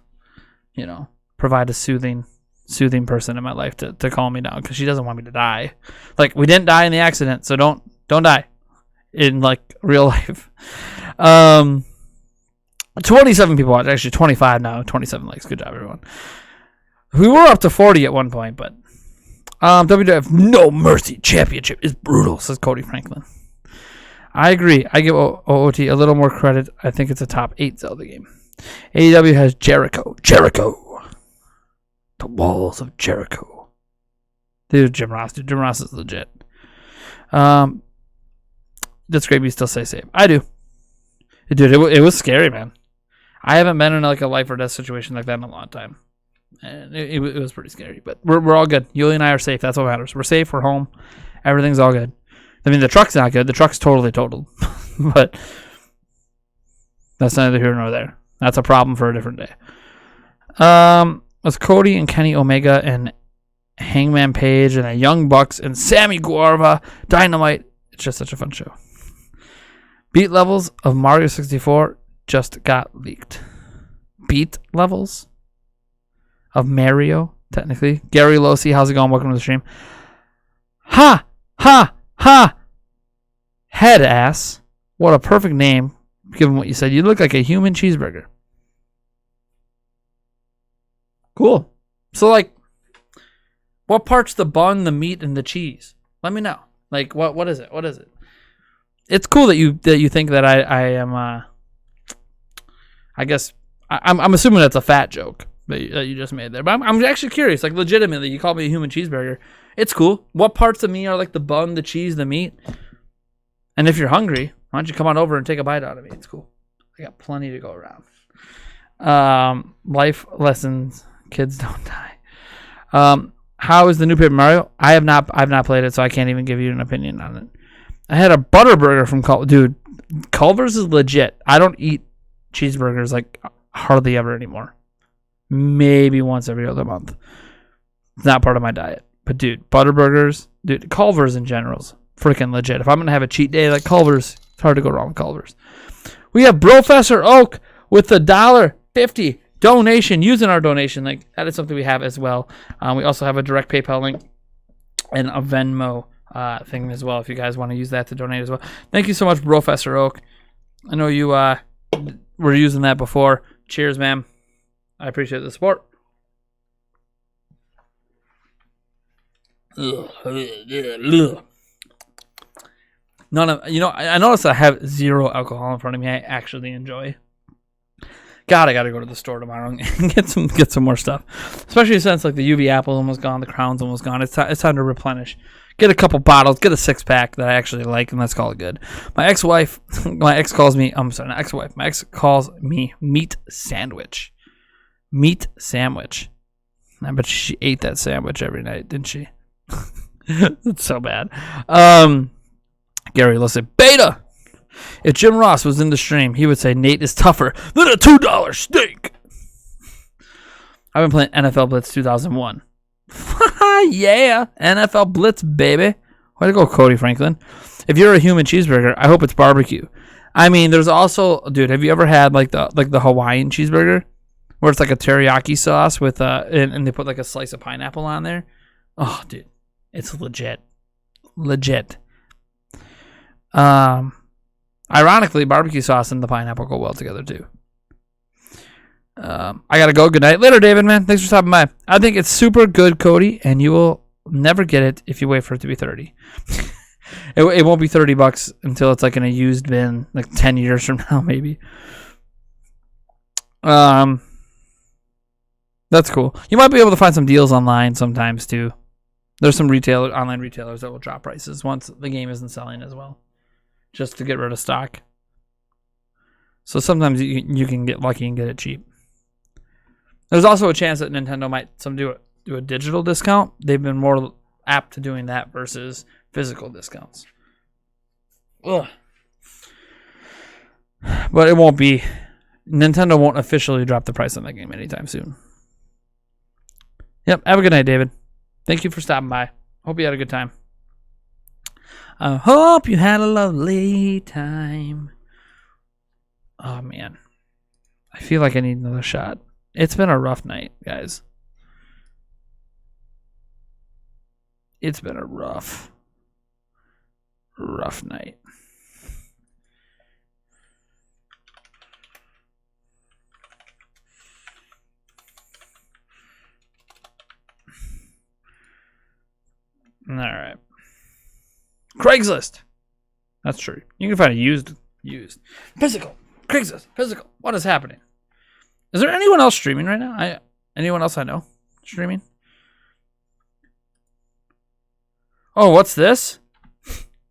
provide a soothing person in my life to calm me down, because she doesn't want me to die. Like, we didn't die in the accident, so don't die in, like, real life. 27 people watched. Actually, 25 now. 27 likes. Good job, everyone. We were up to 40 at one point, but WWF No Mercy Championship is brutal, says Cody Franklin. I agree. I give OOT a little more credit. I think it's a top 8 Zelda game. AEW has Jericho. The Walls of Jericho. Dude, Jim Ross. Jim Ross is legit. That's great. You still say save. I do. Dude, it was scary, man. I haven't been in, like, a life or death situation like that in a long time. And it was pretty scary. But we're all good. Yulia and I are safe. That's what matters. We're safe. We're home. Everything's all good. I mean, the truck's not good. The truck's totally totaled. But that's neither here nor there. That's a problem for a different day. Was Cody and Kenny Omega and Hangman Page and the Young Bucks and Sammy Guevara Dynamite. It's just such a fun show. Beat levels of Mario 64 just got leaked. Beat levels of Mario, technically. Gary Losi, how's it going? Welcome to the stream. Ha! Head ass. What a perfect name, given what you said. You look like a human cheeseburger. Cool. So, like, what part's the bun, the meat, and the cheese? Let me know. Like, what is it? What is it? It's cool that you think that I am. I guess I'm assuming that's a fat joke that you just made there. But I'm actually curious. Like, legitimately, you call me a human cheeseburger. It's cool. What parts of me are like the bun, the cheese, the meat? And if you're hungry, why don't you come on over and take a bite out of me? It's cool. I got plenty to go around. Life lessons. Kids don't die. How is the new Paper Mario? I've not played it, so I can't even give you an opinion on it. I had a Butterburger from Dude, Culver's is legit. I don't eat cheeseburgers, like, hardly ever anymore. Maybe once every other month. It's not part of my diet. But, dude, Butterburgers, dude, Culver's in general is freaking legit. If I'm going to have a cheat day like Culver's, it's hard to go wrong with Culver's. We have Professor Oak with the $1.50 donation, using our donation link. That is something we have as well. We also have a direct PayPal link and a Venmo thing as well, if you guys want to use that to donate as well. Thank you so much, Professor Oak. I know you were using that before. Cheers, ma'am. I appreciate the support. None of I noticed I have zero alcohol in front of me. I actually enjoy. God, I gotta go to the store tomorrow and get some more stuff. Especially since, like, the UV apple's almost gone, the Crown's almost gone. It's time to replenish. Get a couple bottles, get a 6-pack that I actually like, and let's call it good. My ex calls me meat sandwich. Meat sandwich. I bet she ate that sandwich every night, didn't she? That's so bad. Gary, let's say beta. If Jim Ross was in the stream, he would say Nate is tougher than a $2 steak. I've been playing NFL Blitz 2001. Yeah, NFL Blitz, baby. Way to go, Cody Franklin. If you're a human cheeseburger, I hope it's barbecue. I mean, there's also, dude, have you ever had like the Hawaiian cheeseburger where it's like a teriyaki sauce with and they put like a slice of pineapple on there? Oh, dude, it's legit. Ironically, barbecue sauce and the pineapple go well together too. I gotta go. Good night. Later, David, man. Thanks for stopping by. I think it's super good, Cody, and you will never get it if you wait for it to be 30. It won't be $30 until it's like in a used bin, like 10 years from now, maybe. That's cool. You might be able to find some deals online sometimes too. There's some online retailers that will drop prices once the game isn't selling as well, just to get rid of stock. So sometimes you can get lucky and get it cheap. There's also a chance that Nintendo might do a digital discount. They've been more apt to doing that versus physical discounts. Ugh. But it won't be. Nintendo won't officially drop the price on that game anytime soon. Yep. Have a good night, David. Thank you for stopping by. Hope you had a good time. I hope you had a lovely time. Oh, man. I feel like I need another shot. It's been a rough night, guys. It's been a rough night. All right. Craigslist. That's true. You can find a used. Physical. Craigslist. Physical. What is happening? Is there anyone else streaming right now? Anyone else I know streaming? Oh, what's this?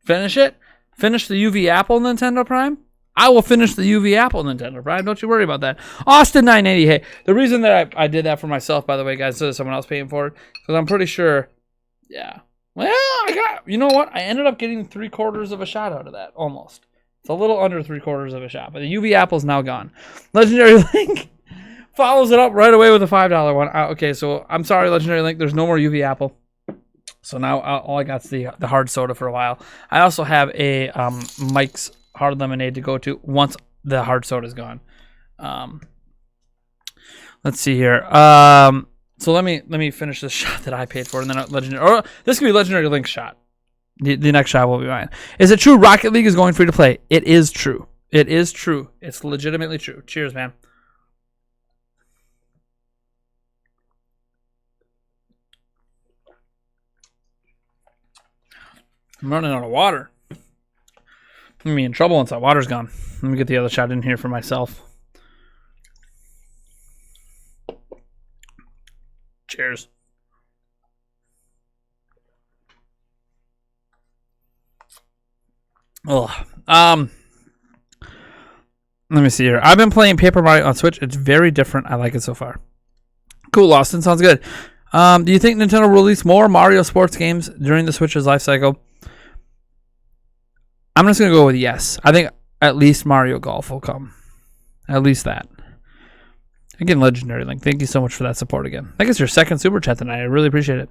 Finish it? Finish the UV Apple Nintendo Prime? I will finish the UV Apple Nintendo Prime. Don't you worry about that. Austin 980. Hey, the reason that I did that for myself, by the way, guys, instead of someone else paying for it, because I'm pretty sure, yeah. Well, you know what? I ended up getting 3/4 of a shot out of that, almost. It's a little under 3/4 of a shot, but the UV Apple's now gone. Legendary Link follows it up right away with a $5 one. Okay, so I'm sorry, Legendary Link. There's no more UV Apple. So now all I got's the hard soda for a while. I also have a Mike's Hard Lemonade to go to once the hard soda's gone. Let's see here. So let me finish this shot that I paid for, and then Legendary. Or this could be Legendary Link's shot. The next shot will be mine. Is it true Rocket League is going free to play? It is true. It is true. It's legitimately true. Cheers, man. I'm running out of water. I'm going to be in trouble once that water's gone. Let me get the other shot in here for myself. Cheers. Oh, let me see here. I've been playing Paper Mario on Switch. It's very different. I like it so far. Cool, Austin. Sounds good. Do you think Nintendo will release more Mario sports games during the Switch's life cycle? I'm just going to go with yes. I think at least Mario Golf will come. At least that. Again, Legendary Link, thank you so much for that support again. I think it's your second super chat tonight. I really appreciate it.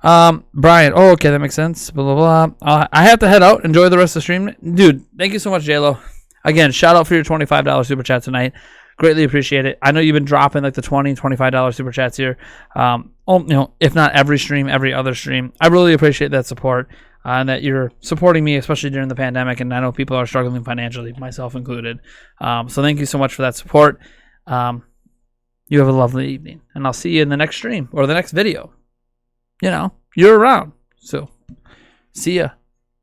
Brian, oh, okay, that makes sense. Blah, blah, blah. I have to head out. Enjoy the rest of the stream. Dude, thank you so much, JLo. Again, shout out for your $25 super chat tonight. Greatly appreciate it. I know you've been dropping like the $20, $25 super chats here. If not every stream, every other stream. I really appreciate that support. And that you're supporting me, especially during the pandemic. And I know people are struggling financially, myself included. So thank you so much for that support. You have a lovely evening. And I'll see you in the next stream or the next video. You're around. So see ya.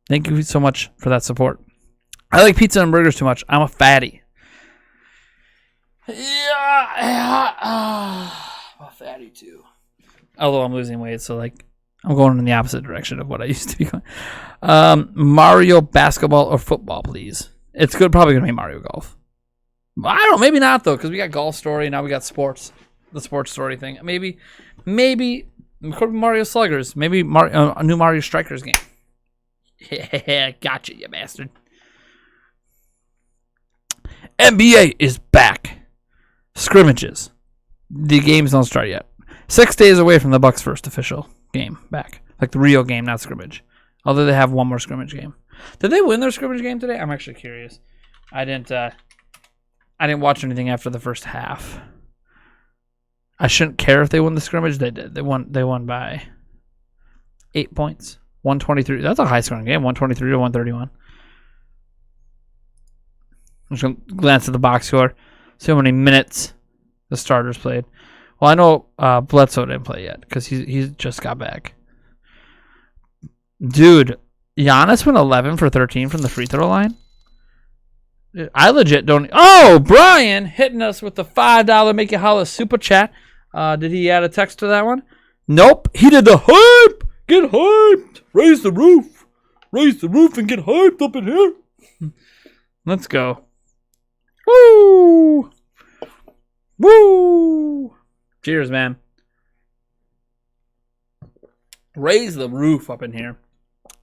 Thank you so much for that support. I like pizza and burgers too much. I'm a fatty. Yeah. I'm a fatty too. Although I'm losing weight, so I'm going in the opposite direction of what I used to be going. Mario basketball or football, please. It's probably going to be Mario Golf. I don't know, maybe not, though, because we got Golf Story, now we got sports. The sports story thing. Maybe it could be Mario Sluggers. Maybe a new Mario Strikers game. Yeah, gotcha, you bastard. NBA is back. Scrimmages. The games don't start yet. 6 days away from the Bucks' first official game back. Like the real game, not scrimmage. Although they have one more scrimmage game. Did they win their scrimmage game today? I'm actually curious. I didn't watch anything after the first half. I shouldn't care if they won the scrimmage. They did. They won by 8 points. 123. That's a high scoring game. 123 to 131. I'm just going to glance at the box score. See how many minutes the starters played. Well, I know Bledsoe didn't play yet because he's just got back. Dude, Giannis went 11 for 13 from the free throw line. I legit don't. Oh, Brian hitting us with the $5 Make You Holla super chat. Did he add a text to that one? Nope. He did the hype. Get hyped. Raise the roof. Raise the roof and get hyped up in here. Let's go. Woo. Woo. Cheers, man. Raise the roof up in here.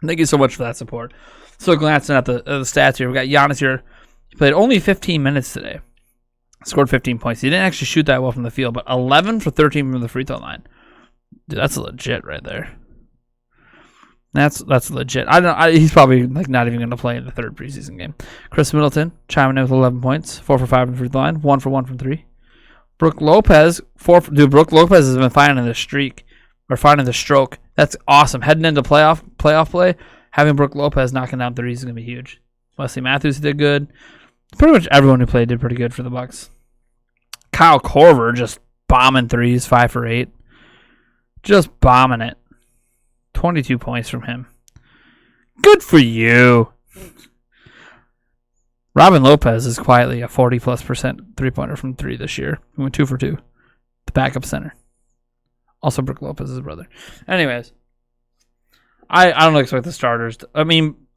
Thank you so much for that support. So glancing at the stats here, we got Giannis here. He played only 15 minutes today. Scored 15 points. He didn't actually shoot that well from the field, but 11 for 13 from the free throw line. Dude, that's legit right there. That's legit. I don't know. He's probably like not even going to play in the third preseason game. Chris Middleton chiming in with 11 points, 4 for 5 from the free throw line, 1 for 1 from 3. Brook Lopez, Brook Lopez has been finding the streak or finding the stroke. That's awesome. Heading into playoff play, having Brook Lopez knocking down threes is going to be huge. Wesley Matthews did good. Pretty much everyone who played did pretty good for the Bucks. Kyle Korver just bombing threes, 5 for 8. Just bombing it. 22 points from him. Good for you. Robin Lopez is quietly a 40+% three-pointer from 3 this year. He went 2 for 2. The backup center. Also Brook Lopez's brother. Anyways, I don't expect the starters.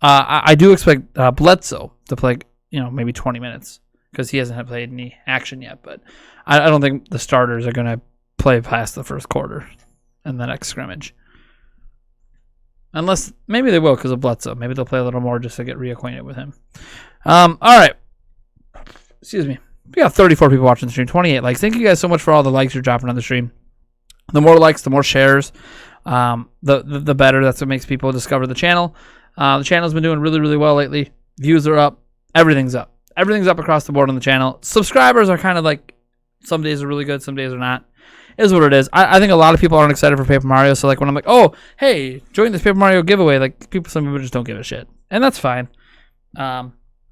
I do expect Bledsoe to play, maybe 20 minutes because he hasn't played any action yet. But I don't think the starters are going to play past the first quarter and the next scrimmage. Unless, maybe they will because of Bledsoe. Maybe they'll play a little more just to get reacquainted with him. All right. Excuse me. We got 34 people watching the stream, 28 likes. Thank you guys so much for all the likes you're dropping on the stream. The more likes, the more shares, the better. That's what makes people discover the channel. The channel's been doing really, really well lately. Views are up. Everything's up. Everything's up across the board on the channel. Subscribers are kind of like, some days are really good, some days are not. Is what it is. I think a lot of people aren't excited for Paper Mario. So like when I'm like, oh, hey, join this Paper Mario giveaway, like some people just don't give a shit, and that's fine.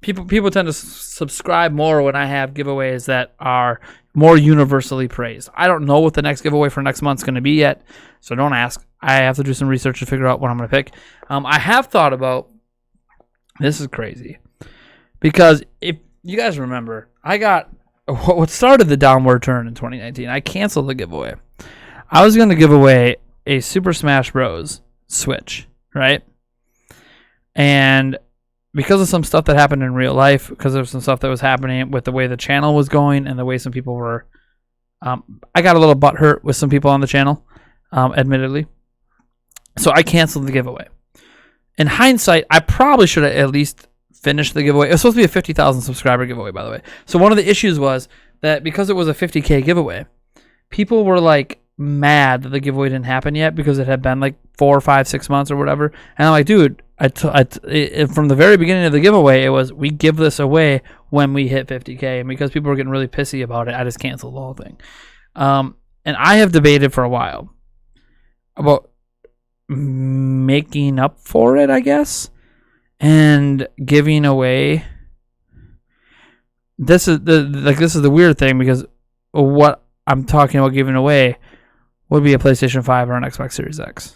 People tend to subscribe more when I have giveaways that are more universally praised. I don't know what the next giveaway for next month's going to be yet, so don't ask. I have to do some research to figure out what I'm going to pick. I have thought about, this is crazy, because if you guys remember, I got what started the downward turn in 2019. I canceled the giveaway. I was going to give away a Super Smash Bros. Switch, right? And because of some stuff that happened in real life, because of some stuff that was happening with the way the channel was going and the way some people were, I got a little butthurt with some people on the channel, admittedly. So I canceled the giveaway. In hindsight, I probably should have at least finished the giveaway. It was supposed to be a 50,000 subscriber giveaway, by the way. So one of the issues was that because it was a 50K giveaway, people were like mad that the giveaway didn't happen yet because it had been like 4, 5, 6 months or whatever. And I'm like, dude, from the very beginning of the giveaway, it was we give this away when we hit 50K. And because people were getting really pissy about it, I just canceled the whole thing. And I have debated for a while about making up for it, I guess, and giving away. This is the weird thing, because what I'm talking about giving away would be a PlayStation 5 or an Xbox Series X.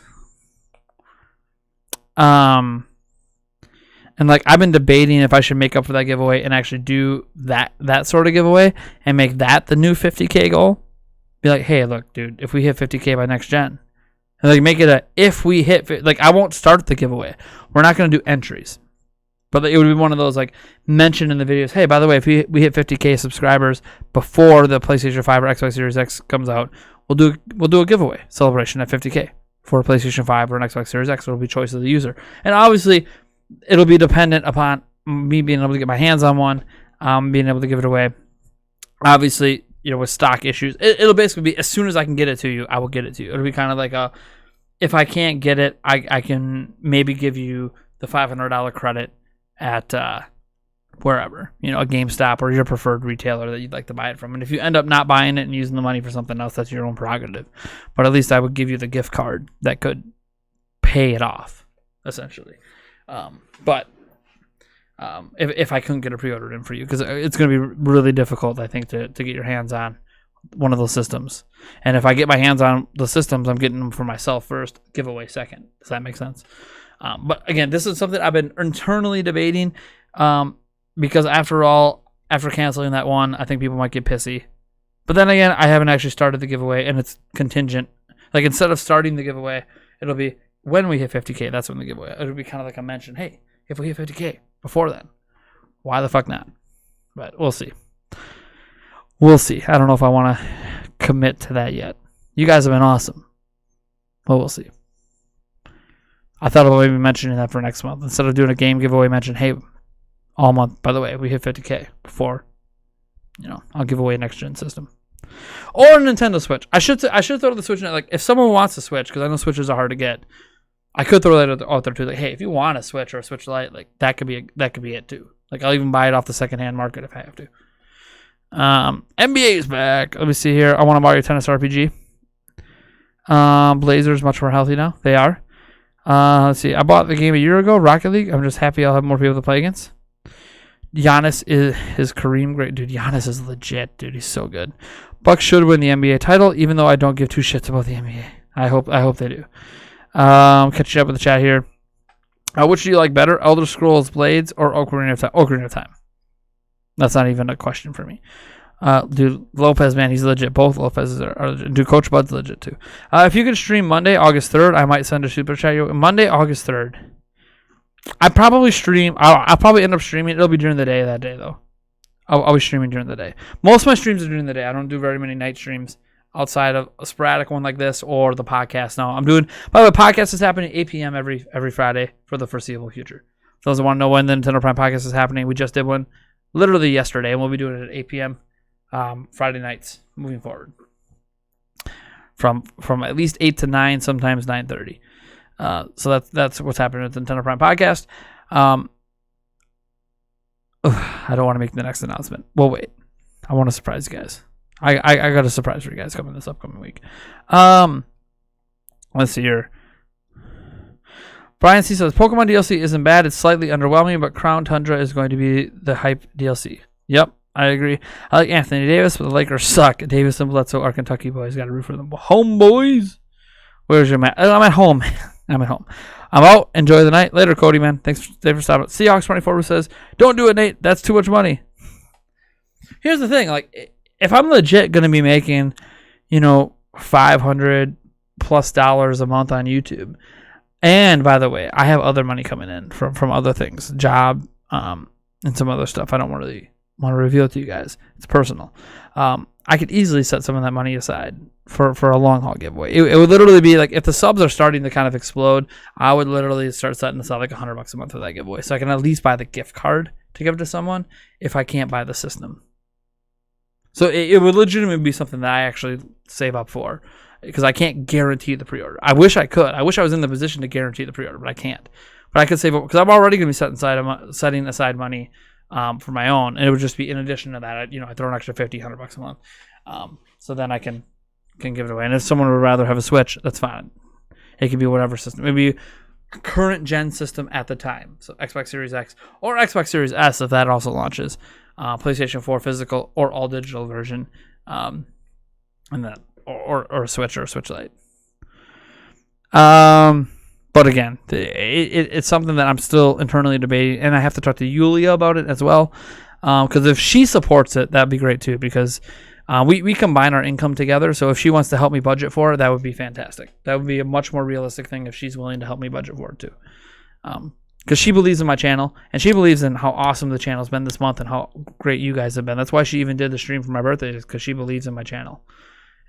And like I've been debating if I should make up for that giveaway and actually do that sort of giveaway and make that the new 50K goal. Be like, hey, look, dude, if we hit 50K by next gen, and like make it a if we hit, like I won't start the giveaway. We're not going to do entries. But it would be one of those like mentioned in the videos. Hey, by the way, if we hit 50K subscribers before the PlayStation 5 or Xbox Series X comes out, we'll do a giveaway celebration at 50K for a PlayStation 5 or an Xbox Series X. It'll be choice of the user, and obviously it'll be dependent upon me being able to get my hands on one, being able to give it away. Obviously, with stock issues, it'll basically be as soon as I can get it to you, I will get it to you. It'll be kind of like if I can't get it, I can maybe give you the $500 credit at wherever, a GameStop or your preferred retailer that you'd like to buy it from. And if you end up not buying it and using the money for something else, that's your own prerogative. But at least I would give you the gift card that could pay it off, essentially. If I couldn't get a pre-order in for you, because it's going to be really difficult, I think, to get your hands on one of those systems. And if I get my hands on the systems, I'm getting them for myself first, giveaway second. Does that make sense? But again, this is something I've been internally debating, because after canceling that one, I think people might get pissy. But then again, I haven't actually started the giveaway, and it's contingent. Like, instead of starting the giveaway, it'll be when we hit 50K, that's when the giveaway. It'll be kind of like a mention, hey, if we hit 50K before then, why the fuck not? But we'll see. We'll see. I don't know if I want to commit to that yet. You guys have been awesome. But we'll see. I thought about maybe mentioning that for next month. Instead of doing a game giveaway, mention, hey, all month, by the way, we hit 50K before, I'll give away a next-gen system. Or a Nintendo Switch. I should throw the Switch in. Like, if someone wants a Switch, because I know Switches are hard to get, I could throw that out there too. Like, hey, if you want a Switch or a Switch Lite, like, that could be it too. Like, I'll even buy it off the secondhand market if I have to. NBA is back. Let me see here. I want to Mario Tennis RPG. Blazers much more healthy now. They are. Let's see. I bought the game a year ago, Rocket League. I'm just happy I'll have more people to play against. Giannis is Kareem great, dude. Giannis is legit, dude. He's so good. Bucks should win the NBA title, even though I don't give two shits about the NBA. I hope they do. Catching up with the chat here. Which do you like better, Elder Scrolls Blades or Ocarina of Time? Ocarina of Time. That's not even a question for me. Dude, Lopez, man, he's legit. Both Lopez's are legit. Dude, Coach Bud's legit too. If you can stream Monday, August 3rd, I might send a super chat. Monday, August 3rd. I probably stream. I'll probably end up streaming. It'll be during the day that day, though. I'll be streaming during the day. Most of my streams are during the day. I don't do very many night streams outside of a sporadic one like this or the podcast. No, I'm doing. By the way, podcast is happening 8 p.m. every Friday for the foreseeable future. For those that want to know when the Nintendo Prime podcast is happening, we just did one literally yesterday, and we'll be doing it at 8 p.m. Friday nights moving forward. From at least 8 to 9, sometimes 9:30. So that's what's happening with the Nintendo Prime podcast. I don't want to make the next announcement. Well, wait. I want to surprise you guys. I got a surprise for you guys coming this upcoming week. Let's see here. Brian C says Pokemon DLC isn't bad. It's slightly underwhelming, but Crown Tundra is going to be the hype DLC. Yep, I agree. I like Anthony Davis, but the Lakers suck. Davis and Bledsoe are Kentucky boys. Got to root for them. Home boys. Where's your man? I'm at home. I'm at home. I'm out. Enjoy the night. Later, Cody, man. Thanks for stopping. Seahawks24 says, don't do it, Nate. That's too much money. Here's the thing. Like, if I'm legit going to be making, $500+ a month on YouTube, and by the way, I have other money coming in from other things, job, and some other stuff. I don't really want to reveal it to you guys. It's personal. I could easily set some of that money aside for a long haul giveaway. It would literally be like, if the subs are starting to kind of explode, I would literally start setting aside like $100 a month for that giveaway, so I can at least buy the gift card to give to someone if I can't buy the system. So it would legitimately be something that I actually save up for, because I can't guarantee the pre-order. I wish I could. I wish I was in the position to guarantee the pre-order, but I can't. But I could save up, because I'm already going to be setting aside money for my own, and it would just be in addition to that. I throw an extra $50-$100 a month, so then I can give it away. And if someone would rather have a Switch, that's fine. It can be whatever system. Maybe a current gen system at the time, so Xbox Series X or Xbox Series S if that also launches. PlayStation 4 physical or all digital version, and that or a Switch or a Switch Lite. But again, it's something that I'm still internally debating, and I have to talk to Yulia about it as well. Because if she supports it, that'd be great too. Because we combine our income together, so if she wants to help me budget for it, that would be fantastic. That would be a much more realistic thing if she's willing to help me budget for it too. Because she believes in my channel, and she believes in how awesome the channel's been this month and how great you guys have been. That's why she even did the stream for my birthday, is because she believes in my channel.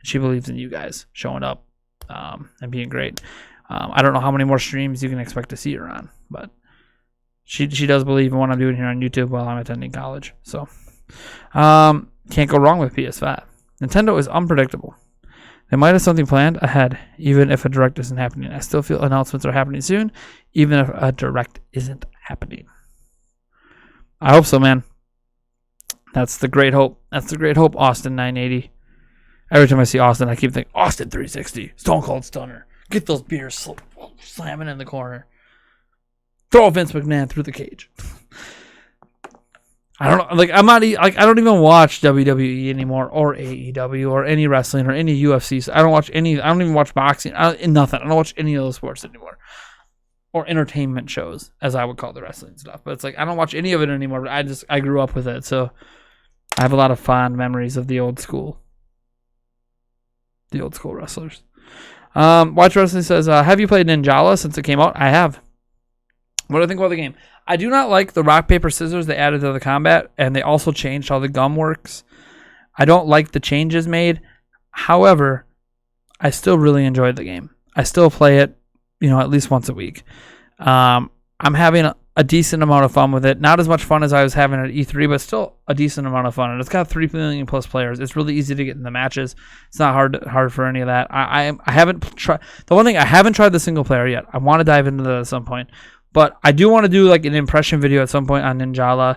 And she believes in you guys showing up and being great. I don't know how many more streams you can expect to see her on, but she does believe in what I'm doing here on YouTube while I'm attending college. So can't go wrong with PS5. Nintendo is unpredictable. They might have something planned ahead, even if a direct isn't happening. I still feel announcements are happening soon, even if a direct isn't happening. I hope so, man. That's the great hope. That's the great hope, Austin 980. Every time I see Austin, I keep thinking, Austin 360, Stone Cold Stunner. Get those beers slamming in the corner. Throw Vince McMahon through the cage. I don't know. Like, I'm not like, I don't even watch WWE anymore, or AEW, or any wrestling, or any UFC. So I don't watch any. I don't even watch boxing. Nothing. I don't watch any of those sports anymore, or entertainment shows, as I would call the wrestling stuff. But it's like I don't watch any of it anymore. I grew up with it, so I have a lot of fond memories of the old school wrestlers. Watch Wrestling says, have you played Ninjala since it came out? I have. What do I think about the game? I do not like the rock, paper, scissors they added to the combat, and they also changed how the gum works. I don't like the changes made. However, I still really enjoyed the game. I still play it, at least once a week. I'm having a decent amount of fun with it. Not as much fun as I was having at E3, but still a decent amount of fun. And it's got 3 million plus players. It's really easy to get in the matches. It's not hard for any of that. I haven't tried. The one thing, I haven't tried the single player yet. I want to dive into that at some point. But I do want to do like an impression video at some point on Ninjala,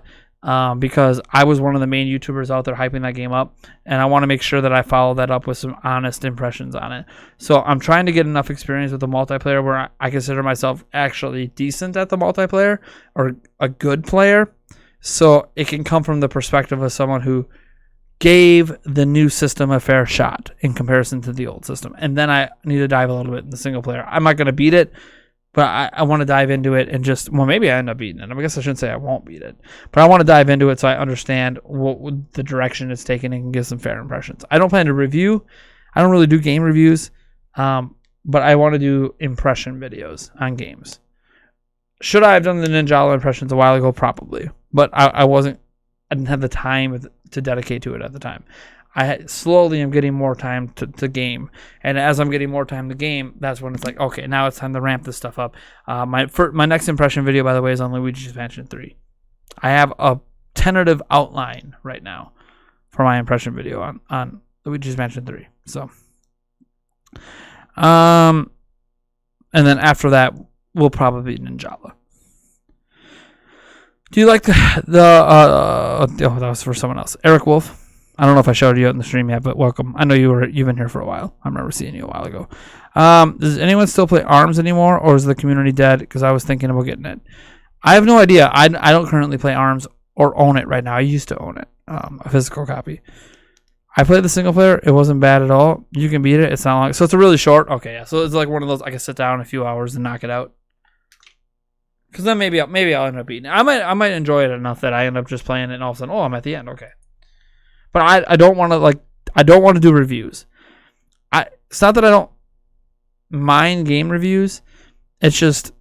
because I was one of the main YouTubers out there hyping that game up, and I want to make sure that I follow that up with some honest impressions on it. So I'm trying to get enough experience with the multiplayer where I consider myself actually decent at the multiplayer, or a good player, so it can come from the perspective of someone who gave the new system a fair shot in comparison to the old system. And then I need to dive a little bit in the single player. I'm not going to beat it, but I want to dive into it and maybe I end up beating it. I guess I shouldn't say I won't beat it. But I want to dive into it so I understand what the direction it's taken and can give some fair impressions. I don't plan to review. I don't really do game reviews. But I want to do impression videos on games. Should I have done the Ninjala impressions a while ago? Probably. But I didn't have the time to dedicate to it at the time. Slowly am getting more time to game, and as I'm getting more time to game, that's when it's like, okay, now it's time to ramp this stuff up. My next impression video, by the way, is on Luigi's Mansion 3. I have a tentative outline right now for my impression video on Luigi's Mansion 3. So, and then after that, we'll probably be Ninjala. Do you like that was for someone else. Eric Wolf. I don't know if I showed you out in the stream yet, but welcome. I know you've been here for a while. I remember seeing you a while ago. Does anyone still play ARMS anymore, or is the community dead? Because I was thinking about getting it. I have no idea. I don't currently play ARMS or own it right now. I used to own it, a physical copy. I played the single player. It wasn't bad at all. You can beat it. It's not long. So it's a really short. Okay, yeah. So it's like one of those I can sit down a few hours and knock it out. Because then maybe I'll end up beating it. I might enjoy it enough that I end up just playing it and all of a sudden, I'm at the end. Okay. But I don't want to do reviews. It's not that I don't mind game reviews. It's just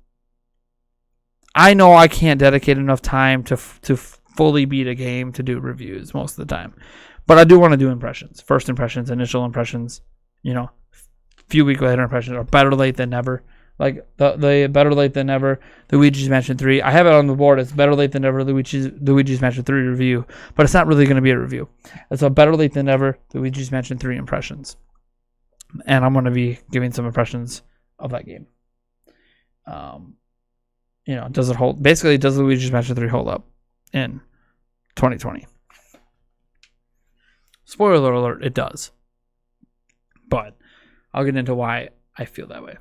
I know I can't dedicate enough time to fully beat a game to do reviews most of the time. But I do want to do impressions, first impressions, initial impressions. Few week later impressions, or better late than never. Like the better late than never, Luigi's Mansion 3. I have it on the board. It's better late than never, Luigi's Mansion 3 review. But it's not really going to be a review. It's a better late than never, Luigi's Mansion 3 impressions. And I'm going to be giving some impressions of that game. Does it hold? Basically, does Luigi's Mansion 3 hold up in 2020? Spoiler alert, it does. But I'll get into why I feel that way.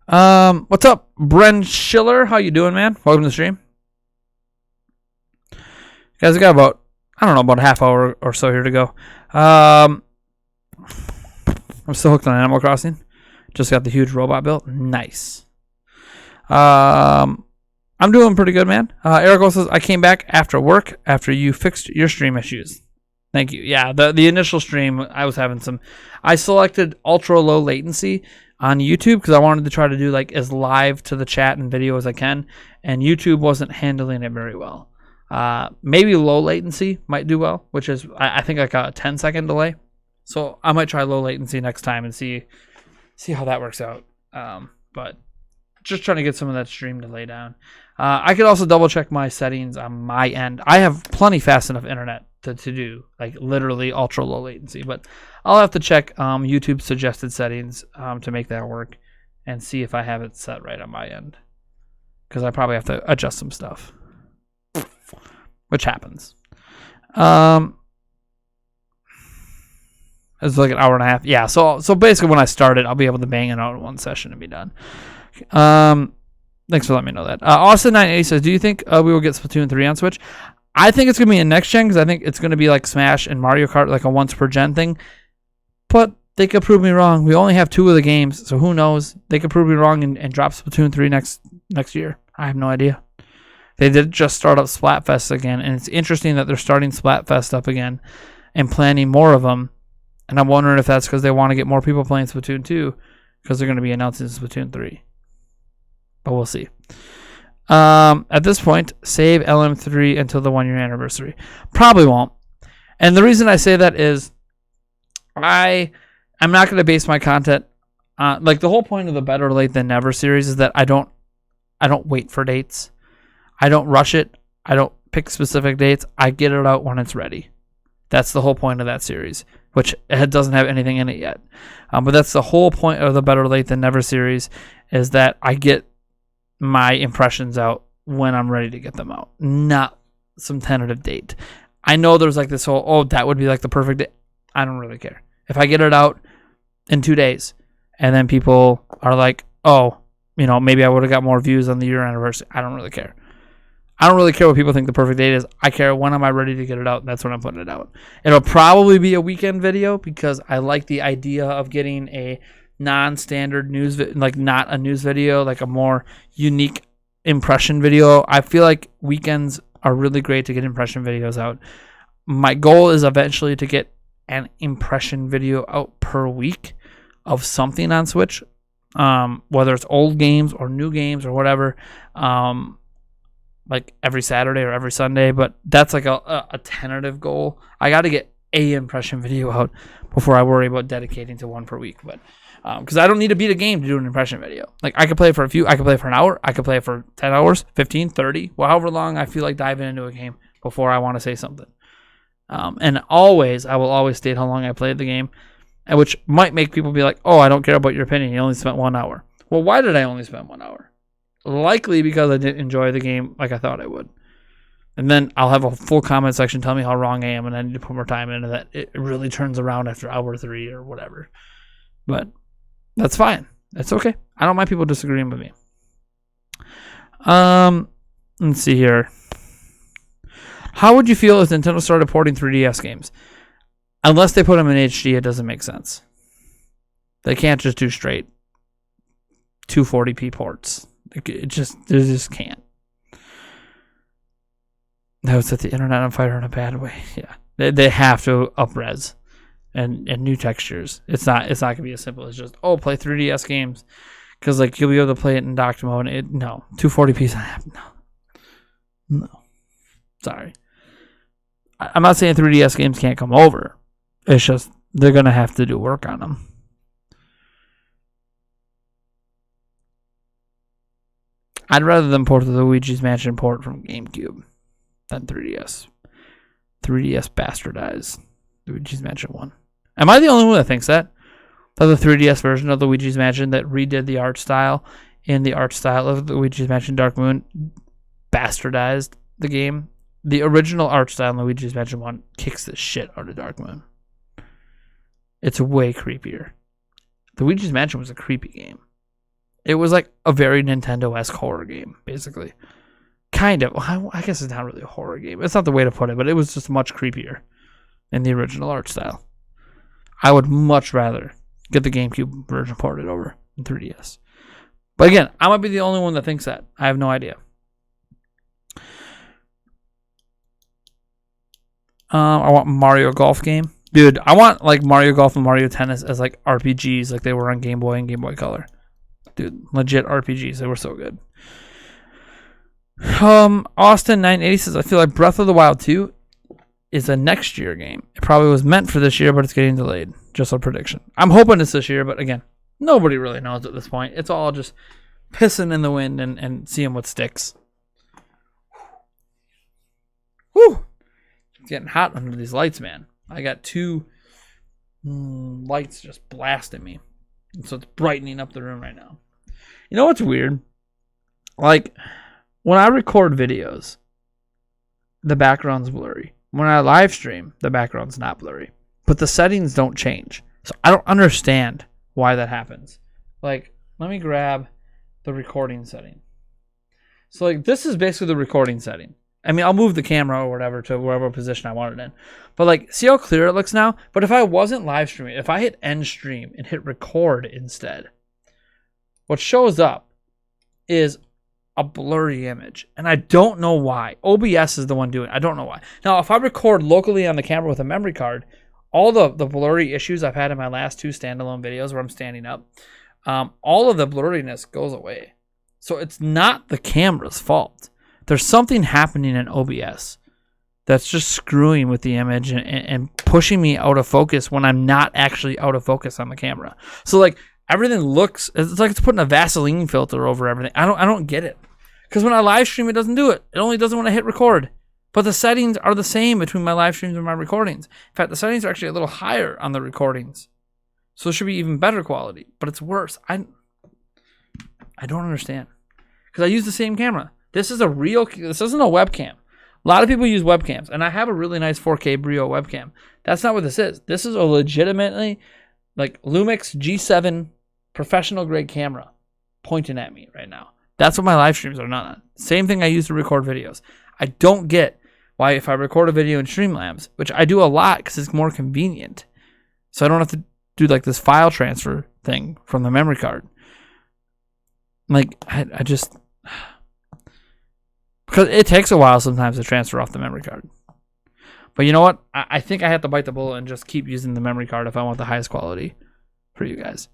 What's up, Bren Schiller? How you doing, man? Welcome to the stream. Guys, I got about a half hour or so here to go. I'm still hooked on Animal Crossing. Just got the huge robot built. Nice. I'm doing pretty good, man. Eric also says, I came back after work after you fixed your stream issues. Thank you. Yeah, the initial stream, I was having I selected ultra low latency on YouTube because I wanted to try to do like as live to the chat and video as I can, and YouTube wasn't handling it very well. Maybe low latency might do well, which is I think like a 10-second delay. So I might try low latency next time and see how that works out. But just trying to get some of that stream delay down. I could also double check my settings on my end. I have plenty fast enough internet to do like literally ultra low latency, but I'll have to check YouTube suggested settings to make that work and see if I have it set right on my end, because I probably have to adjust some stuff. which happens. It's like an hour and a half. Yeah, so basically when I start it, I'll be able to bang it out in one session and be done. Thanks for letting me know that. Austin980 says, do you think we will get Splatoon 3 on Switch? I think it's going to be a next gen because I think it's going to be like Smash and Mario Kart, like a once per gen thing. But they could prove me wrong. We only have 2 of the games, so who knows? They could prove me wrong and drop Splatoon 3 next year. I have no idea. They did just start up Splatfest again, and it's interesting that they're starting Splatfest up again and planning more of them. And I'm wondering if that's because they want to get more people playing Splatoon 2 because they're going to be announcing Splatoon 3. But we'll see. At this point, save LM3 until the 1-year anniversary. Probably won't. And the reason I say that is I'm not going to base my content on, like, the whole point of the Better Late Than Never series is that I don't wait for dates. I don't rush it. I don't pick specific dates. I get it out when it's ready. That's the whole point of that series, which it doesn't have anything in it yet. But that's the whole point of the Better Late Than Never series, is that I get my impressions out when I'm ready to get them out, not some tentative date. I know there's like this whole, that would be like the perfect day. I don't really care. If I get it out in 2 days and then people are like, maybe I would have got more views on the year anniversary, I don't really care. I don't really care what people think the perfect date is. I care when am I ready to get it out, and that's when I'm putting it out. It'll probably be a weekend video because I like the idea of getting a non-standard news, like not a news video, like a more unique impression video. I feel like weekends are really great to get impression videos out. My goal is eventually to get an impression video out per week of something on Switch, whether it's old games or new games or whatever. Like every Saturday or every Sunday, but that's like a tentative goal. I got to get a impression video out before I worry about dedicating to one per week. But because I don't need to beat a game to do an impression video. Like I could play for I could play for an hour, I could play for 10 hours, 15, 30, however long I feel like diving into a game before I want to say something. And I will always state how long I played the game, which might make people be like, oh, I don't care about your opinion. You only spent 1 hour. Well, why did I only spend 1 hour? Likely because I didn't enjoy the game like I thought I would. And then I'll have a full comment section tell me how wrong I am, and I need to put more time into that. It really turns around after hour 3 or whatever. But that's fine. That's okay. I don't mind people disagreeing with me. Let's see here. How would you feel if Nintendo started porting 3DS games? Unless they put them in HD, it doesn't make sense. They can't just do straight 240p ports. They just can't. That would set the internet on fire in a bad way. Yeah, they have to up-res and new textures. It's not gonna be as simple as just play 3DS games, because like you'll be able to play it in docked mode. No 240p. No. Sorry. I'm not saying 3DS games can't come over. It's just they're gonna have to do work on them. I'd rather them port the Luigi's Mansion port from GameCube than 3DS. 3DS bastardized Luigi's Mansion 1. Am I the only one that thinks that? That the 3DS version of Luigi's Mansion that redid the art style in the art style of Luigi's Mansion Dark Moon bastardized the game? The original art style in Luigi's Mansion 1 kicks the shit out of Dark Moon. It's way creepier. Luigi's Mansion was a creepy game. It was like a very Nintendo-esque horror game, basically. Kind of. I guess it's not really a horror game. It's not the way to put it, but it was just much creepier in the original art style. I would much rather get the GameCube version ported over in 3DS. But again, I might be the only one that thinks that. I have no idea. I want Mario Golf game. Dude, I want like Mario Golf and Mario Tennis as like RPGs like they were on Game Boy and Game Boy Color. Dude, legit RPGs. They were so good. Austin980 says, I feel like Breath of the Wild 2 is a next year game. It probably was meant for this year, but it's getting delayed. Just a prediction. I'm hoping it's this year, but again, nobody really knows at this point. It's all just pissing in the wind and seeing what sticks. Whew. It's getting hot under these lights, man. I got 2 lights just blasting me. So it's brightening up the room right now. You know what's weird? Like, when I record videos, the background's blurry. When I live stream, the background's not blurry. But the settings don't change. So I don't understand why that happens. Like, let me grab the recording setting. So, like, this is basically the recording setting. I mean, I'll move the camera or whatever to wherever position I want it in. But, like, see how clear it looks now? But if I wasn't live streaming, if I hit end stream and hit record instead, what shows up is a blurry image. And I don't know why. OBS is the one doing it. I don't know why. Now, if I record locally on the camera with a memory card, all the blurry issues I've had in my last 2 standalone videos where I'm standing up, all of the blurriness goes away. So it's not the camera's fault. There's something happening in OBS that's just screwing with the image and pushing me out of focus when I'm not actually out of focus on the camera. So like everything looks, it's like it's putting a Vaseline filter over everything. I don't get it. Because when I live stream, it doesn't do it. It only does it when I hit record. But the settings are the same between my live streams and my recordings. In fact, the settings are actually a little higher on the recordings. So it should be even better quality, but it's worse. I don't understand. Because I use the same camera. This isn't a webcam. A lot of people use webcams, and I have a really nice 4K Brio webcam. That's not what this is. This is a legitimately like Lumix G7 professional grade camera pointing at me right now. That's what my live streams are not on. Same thing I use to record videos. I don't get why if I record a video in Streamlabs, which I do a lot because it's more convenient, so I don't have to do like this file transfer thing from the memory card. Like I just, because it takes a while sometimes to transfer off the memory card. But you know what? I think I have to bite the bullet and just keep using the memory card if I want the highest quality for you guys.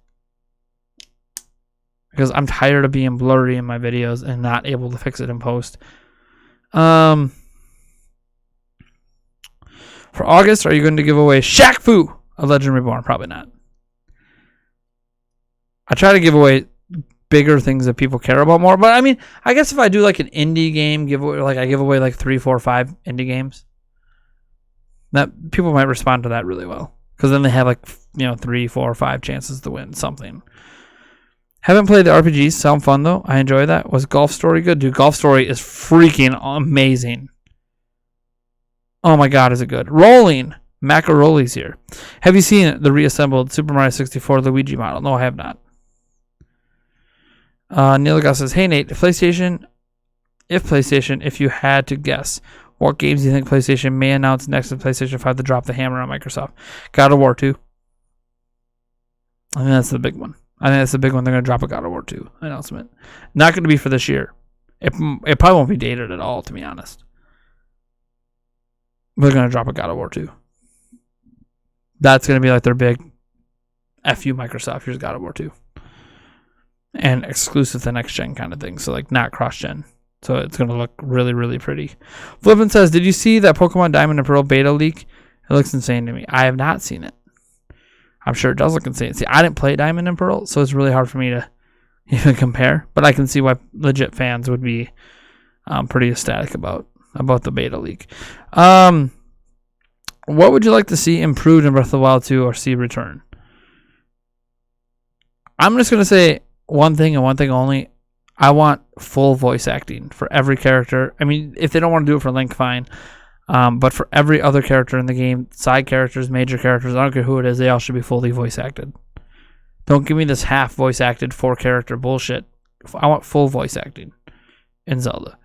Because I'm tired of being blurry in my videos and not able to fix it in post. For August, are you going to give away Shaq Fu of Legend Reborn? Probably not. I try to give away bigger things that people care about more. But I mean, I guess if I do like an indie game giveaway, like I give away like 3, 4, 5 indie games, that people might respond to that really well. Because then they have like, 3, 4, 5 chances to win something. Haven't played the RPGs. Sound fun though. I enjoy that. Was Golf Story good? Dude, Golf Story is freaking amazing. Oh my god, is it good? Rolling. Macaroli's here. Have you seen the reassembled Super Mario 64 Luigi model? No, I have not. Neil Gus says, hey Nate, if you had to guess, what games do you think PlayStation may announce next to PlayStation 5 to drop the hammer on Microsoft? God of War 2. I think that's the big one. They're going to drop a God of War 2 announcement. Not going to be for this year. It probably won't be dated at all, to be honest. They're going to drop a God of War 2. That's going to be like their big F you Microsoft, here's God of War 2. And exclusive to next gen kind of thing. So like not cross gen. So it's going to look really, really pretty. Flippin says, did you see that Pokemon Diamond and Pearl beta leak? It looks insane to me. I have not seen it. I'm sure it does look insane. See, I didn't play Diamond and Pearl, so it's really hard for me to even compare. But I can see why legit fans would be pretty ecstatic about the beta leak. What would you like to see improved in Breath of the Wild 2 or see return? I'm just going to say one thing and one thing only. I want full voice acting for every character. I mean, if they don't want to do it for Link, fine. But for every other character in the game, side characters, major characters, I don't care who it is, they all should be fully voice acted. Don't give me this half voice acted 4-character bullshit. I want full voice acting in Zelda.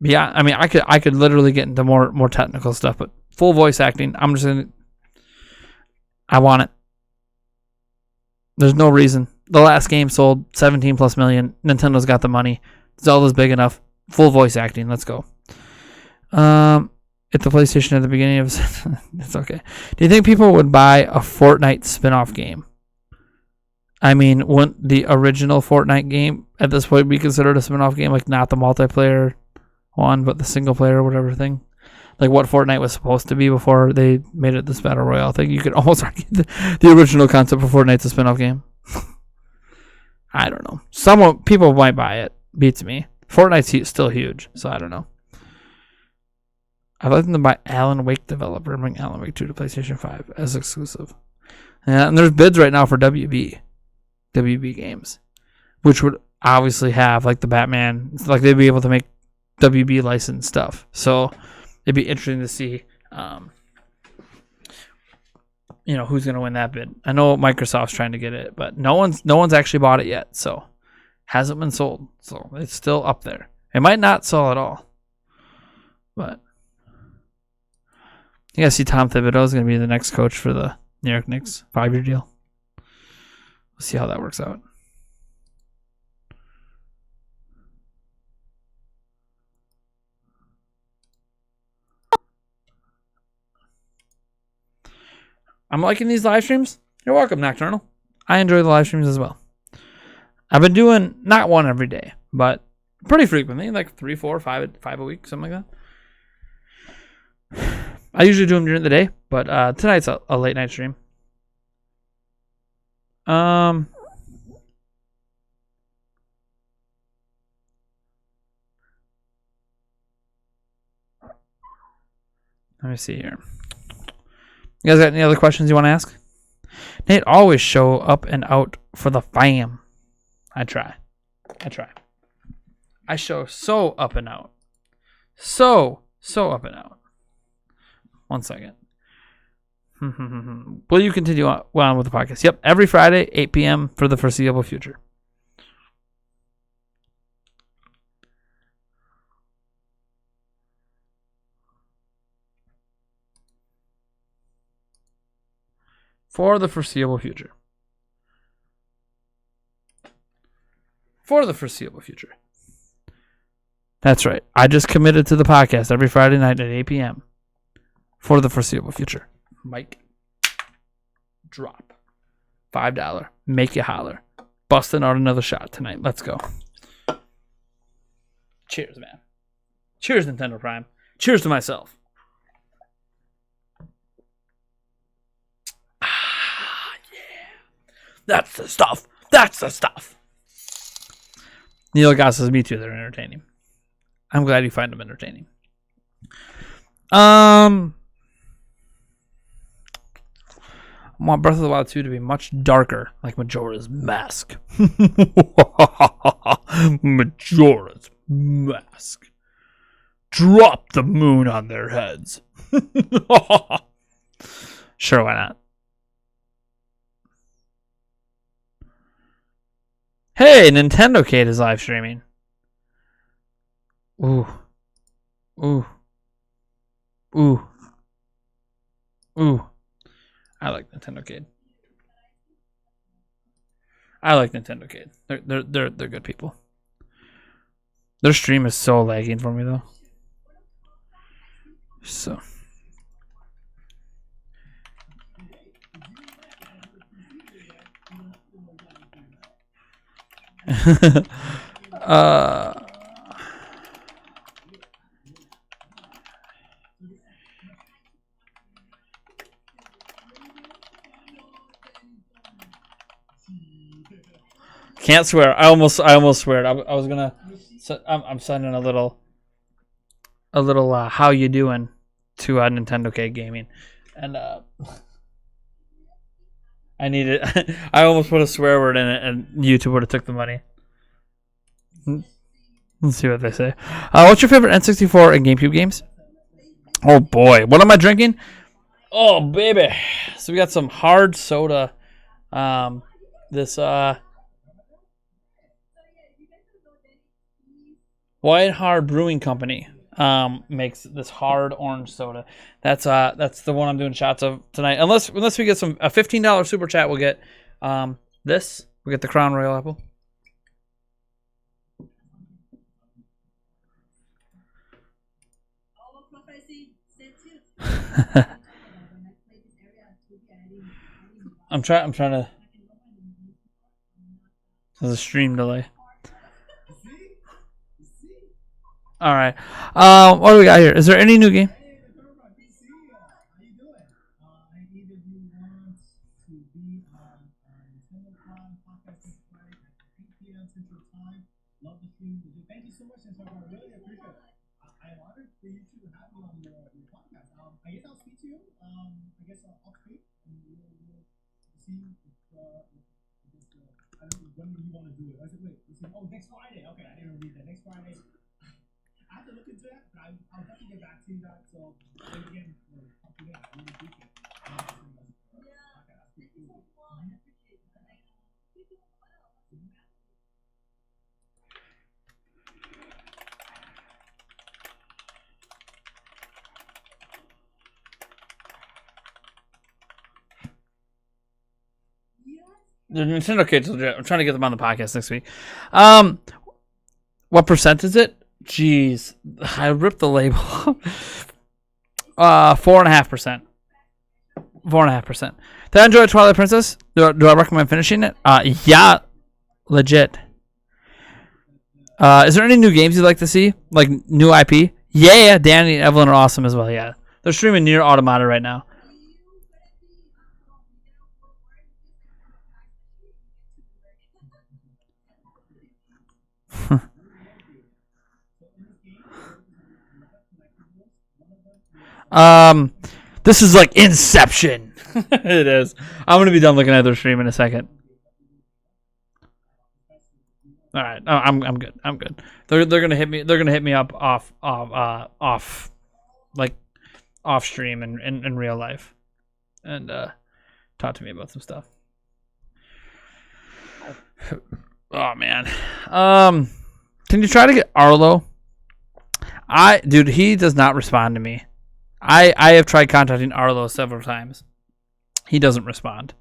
But yeah, I mean, I could literally get into more technical stuff, but full voice acting, I want it. There's no reason. The last game sold 17 plus million. Nintendo's got the money. Zelda's big enough. Full voice acting. Let's go. At the PlayStation at the beginning of it's okay. Do you think people would buy a Fortnite spin-off game? I mean, wouldn't the original Fortnite game at this point be considered a spin-off game? Like not the multiplayer one, but the single player or whatever thing? Like what Fortnite was supposed to be before they made it this Battle Royale thing. You could almost argue the original concept of Fortnite's a spin-off game. I don't know. People might buy it. Beats me. Fortnite's still huge, so I don't know. I'd like them to buy Alan Wake developer and bring Alan Wake 2 to PlayStation 5 as exclusive. Yeah, and there's bids right now for WB games, which would obviously have like the Batman. It's like they'd be able to make WB licensed stuff. So it'd be interesting to see, who's going to win that bid. I know Microsoft's trying to get it, but no one's actually bought it yet. So hasn't been sold. So it's still up there. It might not sell at all, but you guys see Tom Thibodeau is going to be the next coach for the New York Knicks, 5-year deal. We'll see how that works out. I'm liking these live streams. You're welcome, Nocturnal. I enjoy the live streams as well. I've been doing not one every day, but pretty frequently, like 3, 4, 5 a week, something like that. I usually do them during the day, but tonight's a late night stream. Let me see here. You guys got any other questions you want to ask? Nate, always show up and out for the fam. I try. I show so up and out. So up and out. 1 second. Will you continue on with the podcast? Yep, every Friday, 8 p.m. for the foreseeable future. For the foreseeable future. For the foreseeable future. That's right. I just committed to the podcast every Friday night at 8 p.m. For the foreseeable future. Mike. Drop. $5. Make you holler. Busting out another shot tonight. Let's go. Cheers, man. Cheers, Nintendo Prime. Cheers to myself. That's the stuff. Neil Goss says, me too. They're entertaining. I'm glad you find them entertaining. I want Breath of the Wild 2 to be much darker, like Majora's Mask. Majora's Mask. Drop the moon on their heads. Sure, why not? Hey, Nintendo Kate is live streaming. Ooh. I like Nintendo Kate. They're good people. Their stream is so lagging for me though. So. Can't swear. I almost swear. I was gonna. I'm sending a little. How you doing to Nintendo K Gaming, and I needed. I almost put a swear word in it, and YouTube would have took the money. Let's see what they say. What's your favorite N64 and GameCube games? Oh boy, what am I drinking? Oh baby, so we got some hard soda. This White Hard Brewing Company makes this hard orange soda. That's the one I'm doing shots of tonight. Unless we get a $15 super chat, we'll get this. We get the Crown Royal apple. I'm trying to. There's a stream delay. All right. What do we got here? Is there any new game? The Nintendo kids, I'm trying to get them on the podcast next week. What percent is it? Jeez, I ripped the label. 4.5%. 4.5%. Did I enjoy Twilight Princess? Do I recommend finishing it? Yeah, legit. Is there any new games you'd like to see? Like new IP? Yeah, Danny and Evelyn are awesome as well. Yeah, they're streaming Nier Automata right now. This is like Inception. It is. I'm gonna be done looking at their stream in a second. All right, I'm good. I'm good. They're gonna hit me. They're gonna hit me up off stream and in real life, and talk to me about some stuff. Oh man. Can you try to get Arlo? Dude, he does not respond to me. I have tried contacting Arlo several times. He doesn't respond.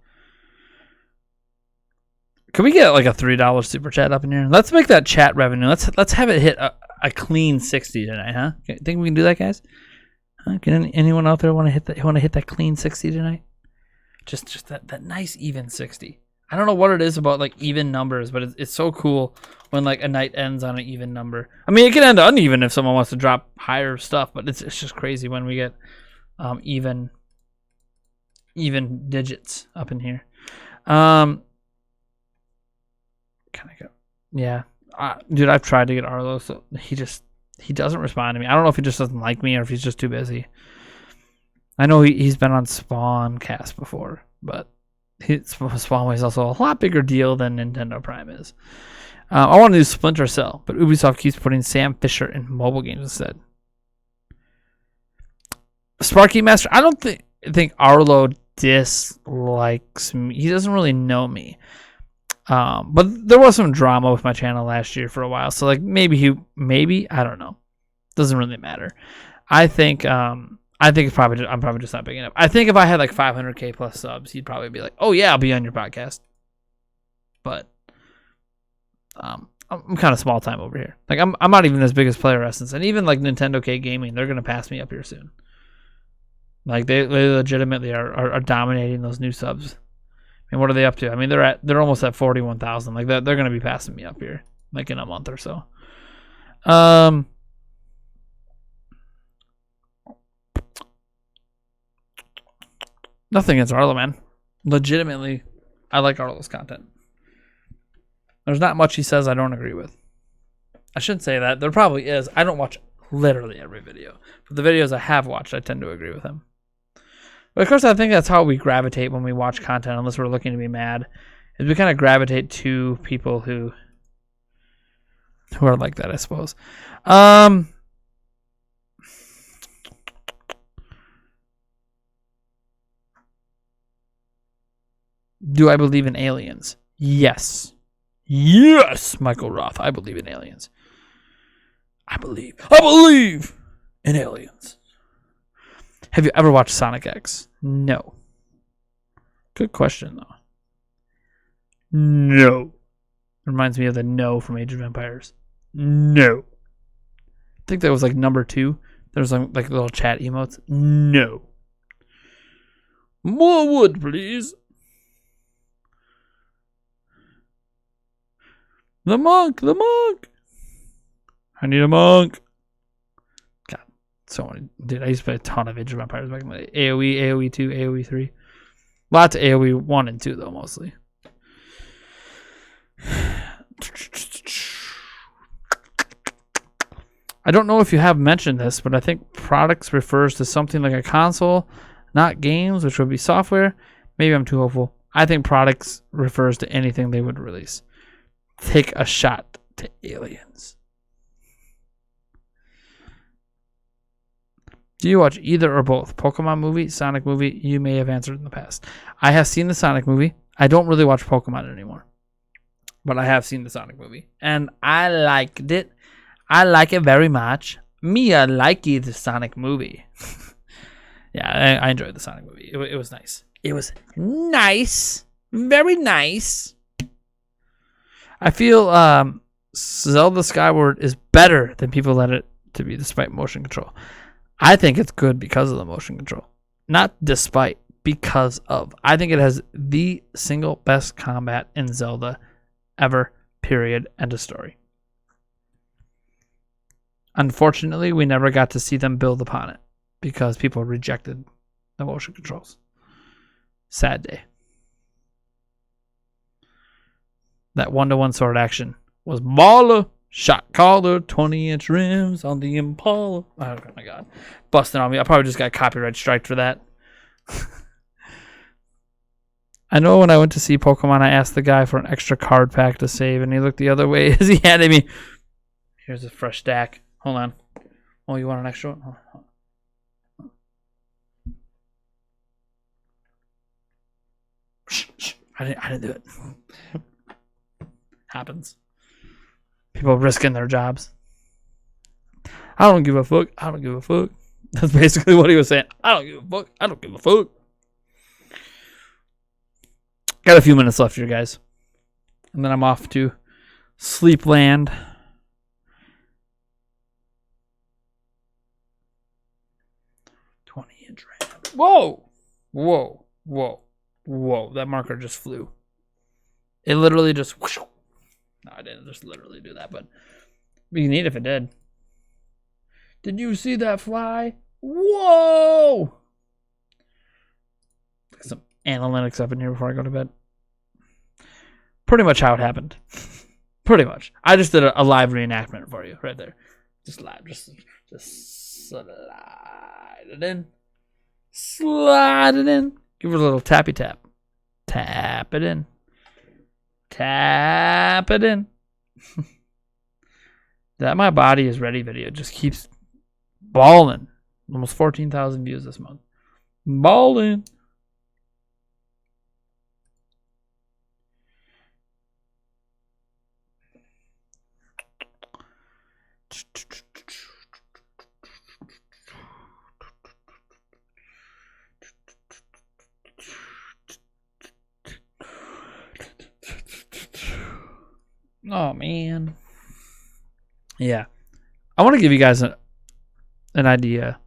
Can we get like a $3 super chat up in here? Let's make that chat revenue. Let's have it hit a clean 60 tonight, huh? Think we can do that, guys? Huh? Can anyone out there want to hit that clean 60 tonight? Just that nice even 60. I don't know what it is about like even numbers, but it's so cool when like a night ends on an even number. I mean, it can end uneven if someone wants to drop higher stuff, but it's just crazy when we get even digits up in here. Can I go? Yeah, dude, I've tried to get Arlo, so he doesn't respond to me. I don't know if he just doesn't like me or if he's just too busy. I know he's been on Spawncast before, but Spawnway is also a lot bigger deal than Nintendo Prime is. I want to do Splinter Cell, but Ubisoft keeps putting Sam Fisher in mobile games instead. Sparky Master, I don't think Arlo dislikes me. He doesn't really know me. But there was some drama with my channel last year for a while, so like maybe I don't know. Doesn't really matter. I think I'm probably just not big enough. I think if I had like 500k plus subs, he'd probably be like, "Oh yeah, I'll be on your podcast." But I'm kind of small time over here. Like I'm not even as big as Player Essence, and even like Nintendo K Gaming, they're gonna pass me up here soon. Like they legitimately are dominating those new subs. And what are they up to? I mean, they're almost at 41,000. Like that, they're gonna be passing me up here like in a month or so. Nothing against Arlo, man. Legitimately, I like Arlo's content. There's not much he says I don't agree with. I shouldn't say that. There probably is. I don't watch literally every video. But the videos I have watched, I tend to agree with him. But of course, I think that's how we gravitate when we watch content, unless we're looking to be mad. Is we kind of gravitate to people who are like that, I suppose. Do I believe in aliens? Yes. Yes, Michael Roth. I believe in aliens. I believe in aliens. Have you ever watched Sonic X? No. Good question, though. No. Reminds me of the no from Age of Empires. No. I think that was like number 2. There was like little chat emotes. No. More wood, please. The monk. I need a monk. God, so many. Dude, I used to play a ton of Age of Empires back in the day. AoE, AoE 2, AoE 3. Lots of AoE 1 and 2, though, mostly. I don't know if you have mentioned this, but I think products refers to something like a console, not games, which would be software. Maybe I'm too hopeful. I think products refers to anything they would release. take a shot to aliens. Do you watch either or both? Pokemon movie, Sonic movie? You may have answered in the past. I have seen the Sonic movie. I don't really watch Pokemon anymore. But I have seen the Sonic movie. And I liked it. I like it very much. Me, I like the Sonic movie. Yeah, I enjoyed the Sonic movie. It was nice. It was nice. Very nice. I feel Zelda Skyward is better than people let it to be despite motion control. I think it's good because of the motion control. Not despite, because of. I think it has the single best combat in Zelda ever, period, end of story. Unfortunately, we never got to see them build upon it because people rejected the motion controls. Sad day. That 1-to-1 sword action was baller. Shot caller, 20-inch rims on the Impala. Oh my god. Busting on me. I probably just got copyright striked for that. I know when I went to see Pokemon, I asked the guy for an extra card pack to save, and he looked the other way as he handed me. Here's a fresh stack. Hold on. Oh, you want an extra one? Hold on. Shh. I didn't do it. Happens. People risking their jobs. I don't give a fuck. I don't give a fuck. That's basically what he was saying. I don't give a fuck. I don't give a fuck. Got a few minutes left here, guys. And then I'm off to Sleepland. Whoa! That marker just flew. It literally just... Whoosh. No, I didn't just literally do that, but it'd be neat if it did. Did you see that fly? Whoa! Some analytics up in here before I go to bed. Pretty much how it happened. Pretty much. I just did a live reenactment for you right there. Just live. Just slide it in. Slide it in. Give it a little tappy tap. Tap it in. Tap it in. That My Body Is Ready video just keeps balling. Almost 14,000 views this month. Balling. Oh, man. Yeah. I want to give you guys an idea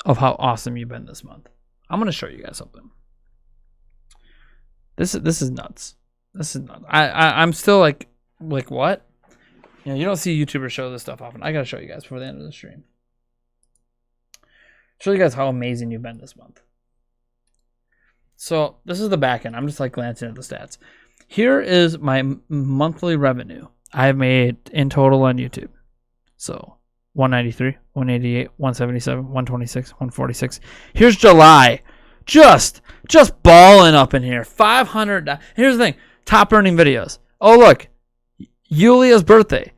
of how awesome you've been this month. I'm going to show you guys something. This is nuts. This is nuts. I'm still like what? You know, you don't see YouTubers show this stuff often. I got to show you guys before the end of the stream. Show you guys how amazing you've been this month. So this is the back end. I'm just like glancing at the stats. Here is my monthly revenue I've made in total on YouTube. So 193, 188, 177, 126, 146. Here's July. Just balling up in here. 500. Here's the thing. Top earning videos. Oh, look. Yulia's birthday.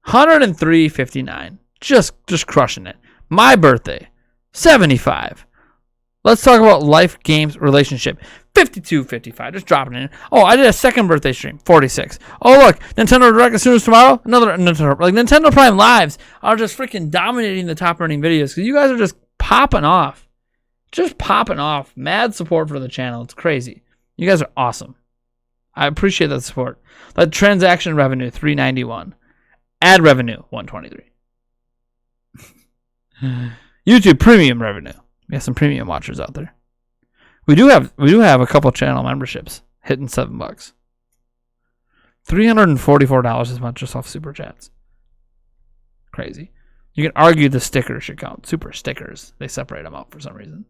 103.59. Just crushing it. My birthday. 75. Let's talk about life, games, relationship. 52.55. Just dropping it in. Oh, I did a second birthday stream. 46. Oh, look. Nintendo Direct as soon as tomorrow. Another Nintendo. Like Nintendo Prime Lives are just freaking dominating the top earning videos because you guys are just popping off. Just popping off. Mad support for the channel. It's crazy. You guys are awesome. I appreciate that support. That transaction revenue, 391. Ad revenue, 123. YouTube premium revenue. We have some premium watchers out there. We do have a couple channel memberships hitting $7. $344 this month just off super chats. Crazy. You can argue the stickers should count. Super stickers. They separate them out for some reason.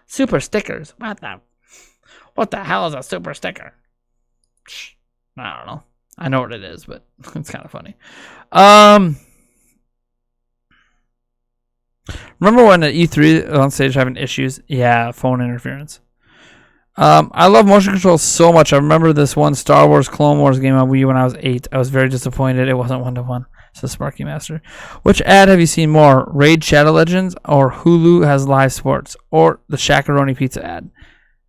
Super stickers. What the hell is a super sticker? I don't know. I know what it is, but it's kind of funny. Remember when at E3 on stage having issues? Yeah, phone interference. I love motion controls so much. I remember this one Star Wars Clone Wars game on Wii U when I was 8. I was very disappointed it wasn't 1-to-1. Says Sparky Master. Which ad have you seen more? Raid Shadow Legends or Hulu has live sports or the Shakaroni Pizza ad?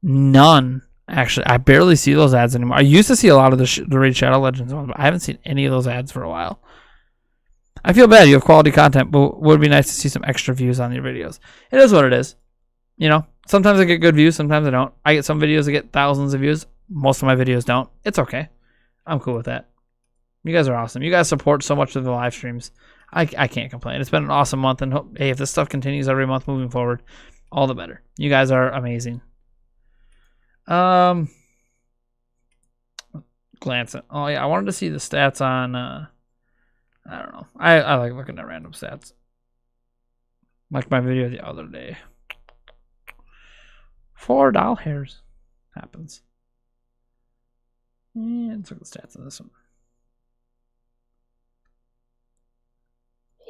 None. Actually, I barely see those ads anymore. I used to see a lot of the Raid Shadow Legends ones, but I haven't seen any of those ads for a while. I feel bad. You have quality content, but it would be nice to see some extra views on your videos. It is what it is. You know, sometimes I get good views, sometimes I don't. I get some videos that get thousands of views. Most of my videos don't. It's okay. I'm cool with that. You guys are awesome. You guys support so much of the live streams. I can't complain. It's been an awesome month, and hey, if this stuff continues every month moving forward, all the better. You guys are amazing. Glancing. Oh yeah, I wanted to see the stats on. I don't know. I like looking at random stats. Like my video the other day. 4 doll hairs happens. And let's look at the stats on this one.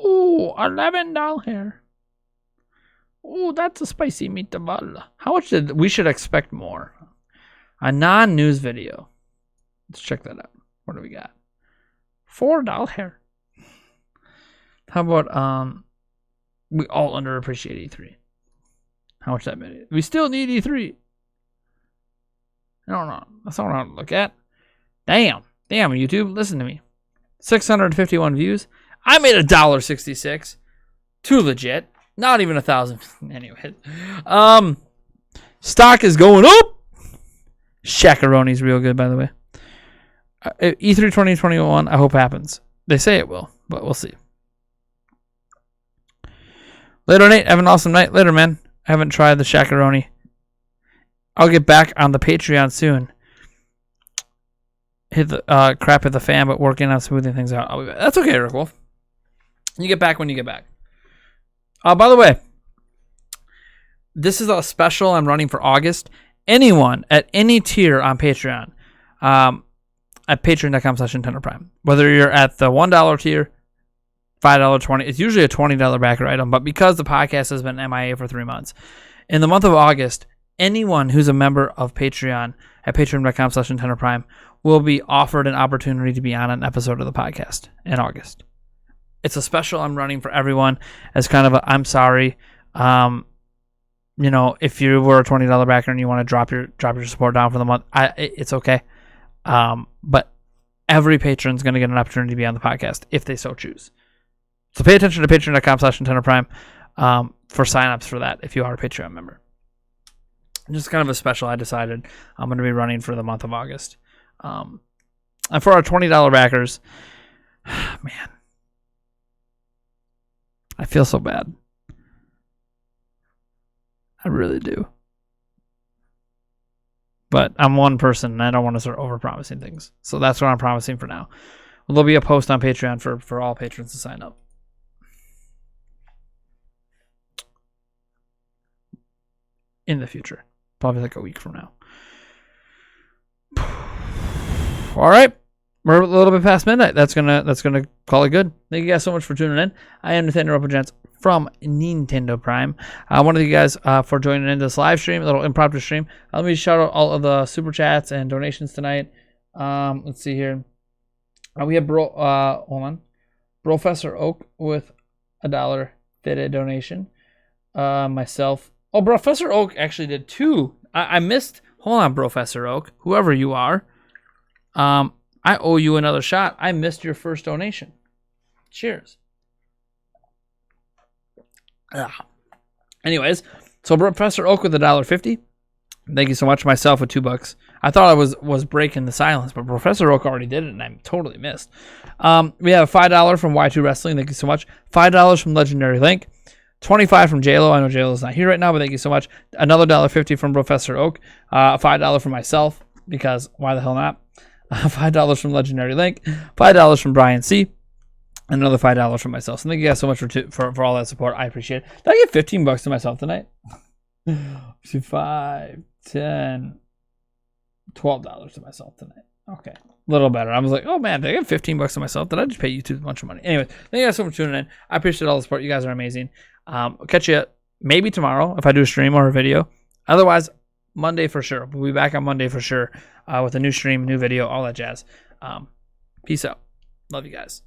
Ooh, 11 doll hair. Ooh, that's a spicy meatball. How much did we should expect more? A non-news video. Let's check that out. What do we got? 4 doll hair. How about we all underappreciate E3? How much that made? We still need E3. I don't know. That's not what I want to look at. Damn, YouTube, listen to me. 651 views. I made $1.66. Too legit. Not even 1,000. Anyway, stock is going up. Shakaroni's real good, by the way. E3 2021, I hope happens. They say it will, but we'll see. Later, Nate. Have an awesome night. Later, man. I haven't tried the Shakaroni. I'll get back on the Patreon soon. Hit the crap at the fan, but working on smoothing things out. I'll be back. That's okay, Rick Wolf. You get back when you get back. By the way, this is a special I'm running for August. Anyone at any tier on Patreon, at patreon.com/NintendoPrime, whether you're at the $1 tier, $5, $20, it's usually a $20 backer item, but because the podcast has been MIA for 3 months, in the month of August, anyone who's a member of Patreon at patreon.com/NintendoPrime will be offered an opportunity to be on an episode of the podcast in August. It's a special I'm running for everyone as kind of a I'm sorry. You know, if you were a $20 backer and you want to drop your support down for the month, it's okay. But every patron's going to get an opportunity to be on the podcast if they so choose. So pay attention to patreon.com/NintendoPrime for signups for that if you are a Patreon member. Just kind of a special I decided I'm going to be running for the month of August. And for our $20 backers, man, I feel so bad. I really do. But I'm one person, and I don't want to start over-promising things. So that's what I'm promising for now. Well, there'll be a post on Patreon for all patrons to sign up. In the future. Probably like a week from now. All right. We're a little bit past midnight. That's gonna call it good. Thank you guys so much for tuning in. I am Nathaniel Gents from Nintendo Prime. I want to thank you guys for joining in this live stream, a little impromptu stream. Let me shout out all of the super chats and donations tonight. Let's see here. We have Professor Oak with $1 fitted donation. Myself. Oh, Professor Oak actually did 2. I missed. Hold on, Professor Oak. Whoever you are. I owe you another shot. I missed your first donation. Cheers. Anyways, so Professor Oak with $1.50. Thank you so much. Myself with $2. I thought I was breaking the silence, but Professor Oak already did it, and I totally missed. We have $5 from Y2 Wrestling. Thank you so much. $5 from Legendary Link. $25 from JLo. I know JLo's not here right now, but thank you so much. Another $1.50 from Professor Oak. $5 from myself, because why the hell not? $5 from Legendary Link. $5 from Brian C. And another $5 from myself. So thank you guys so much for all that support. I appreciate it. Did I get $15 to myself tonight? 5, 10, $12 to myself tonight. Okay. A little better. I was like, oh man, did I get $15 to myself? Did I just pay YouTube a bunch of money? Anyway, thank you guys so much for tuning in. I appreciate all the support. You guys are amazing. I'll catch you maybe tomorrow if I do a stream or a video. Otherwise, Monday for sure. We'll be back on Monday for sure with a new stream, new video, all that jazz. Peace out. Love you guys.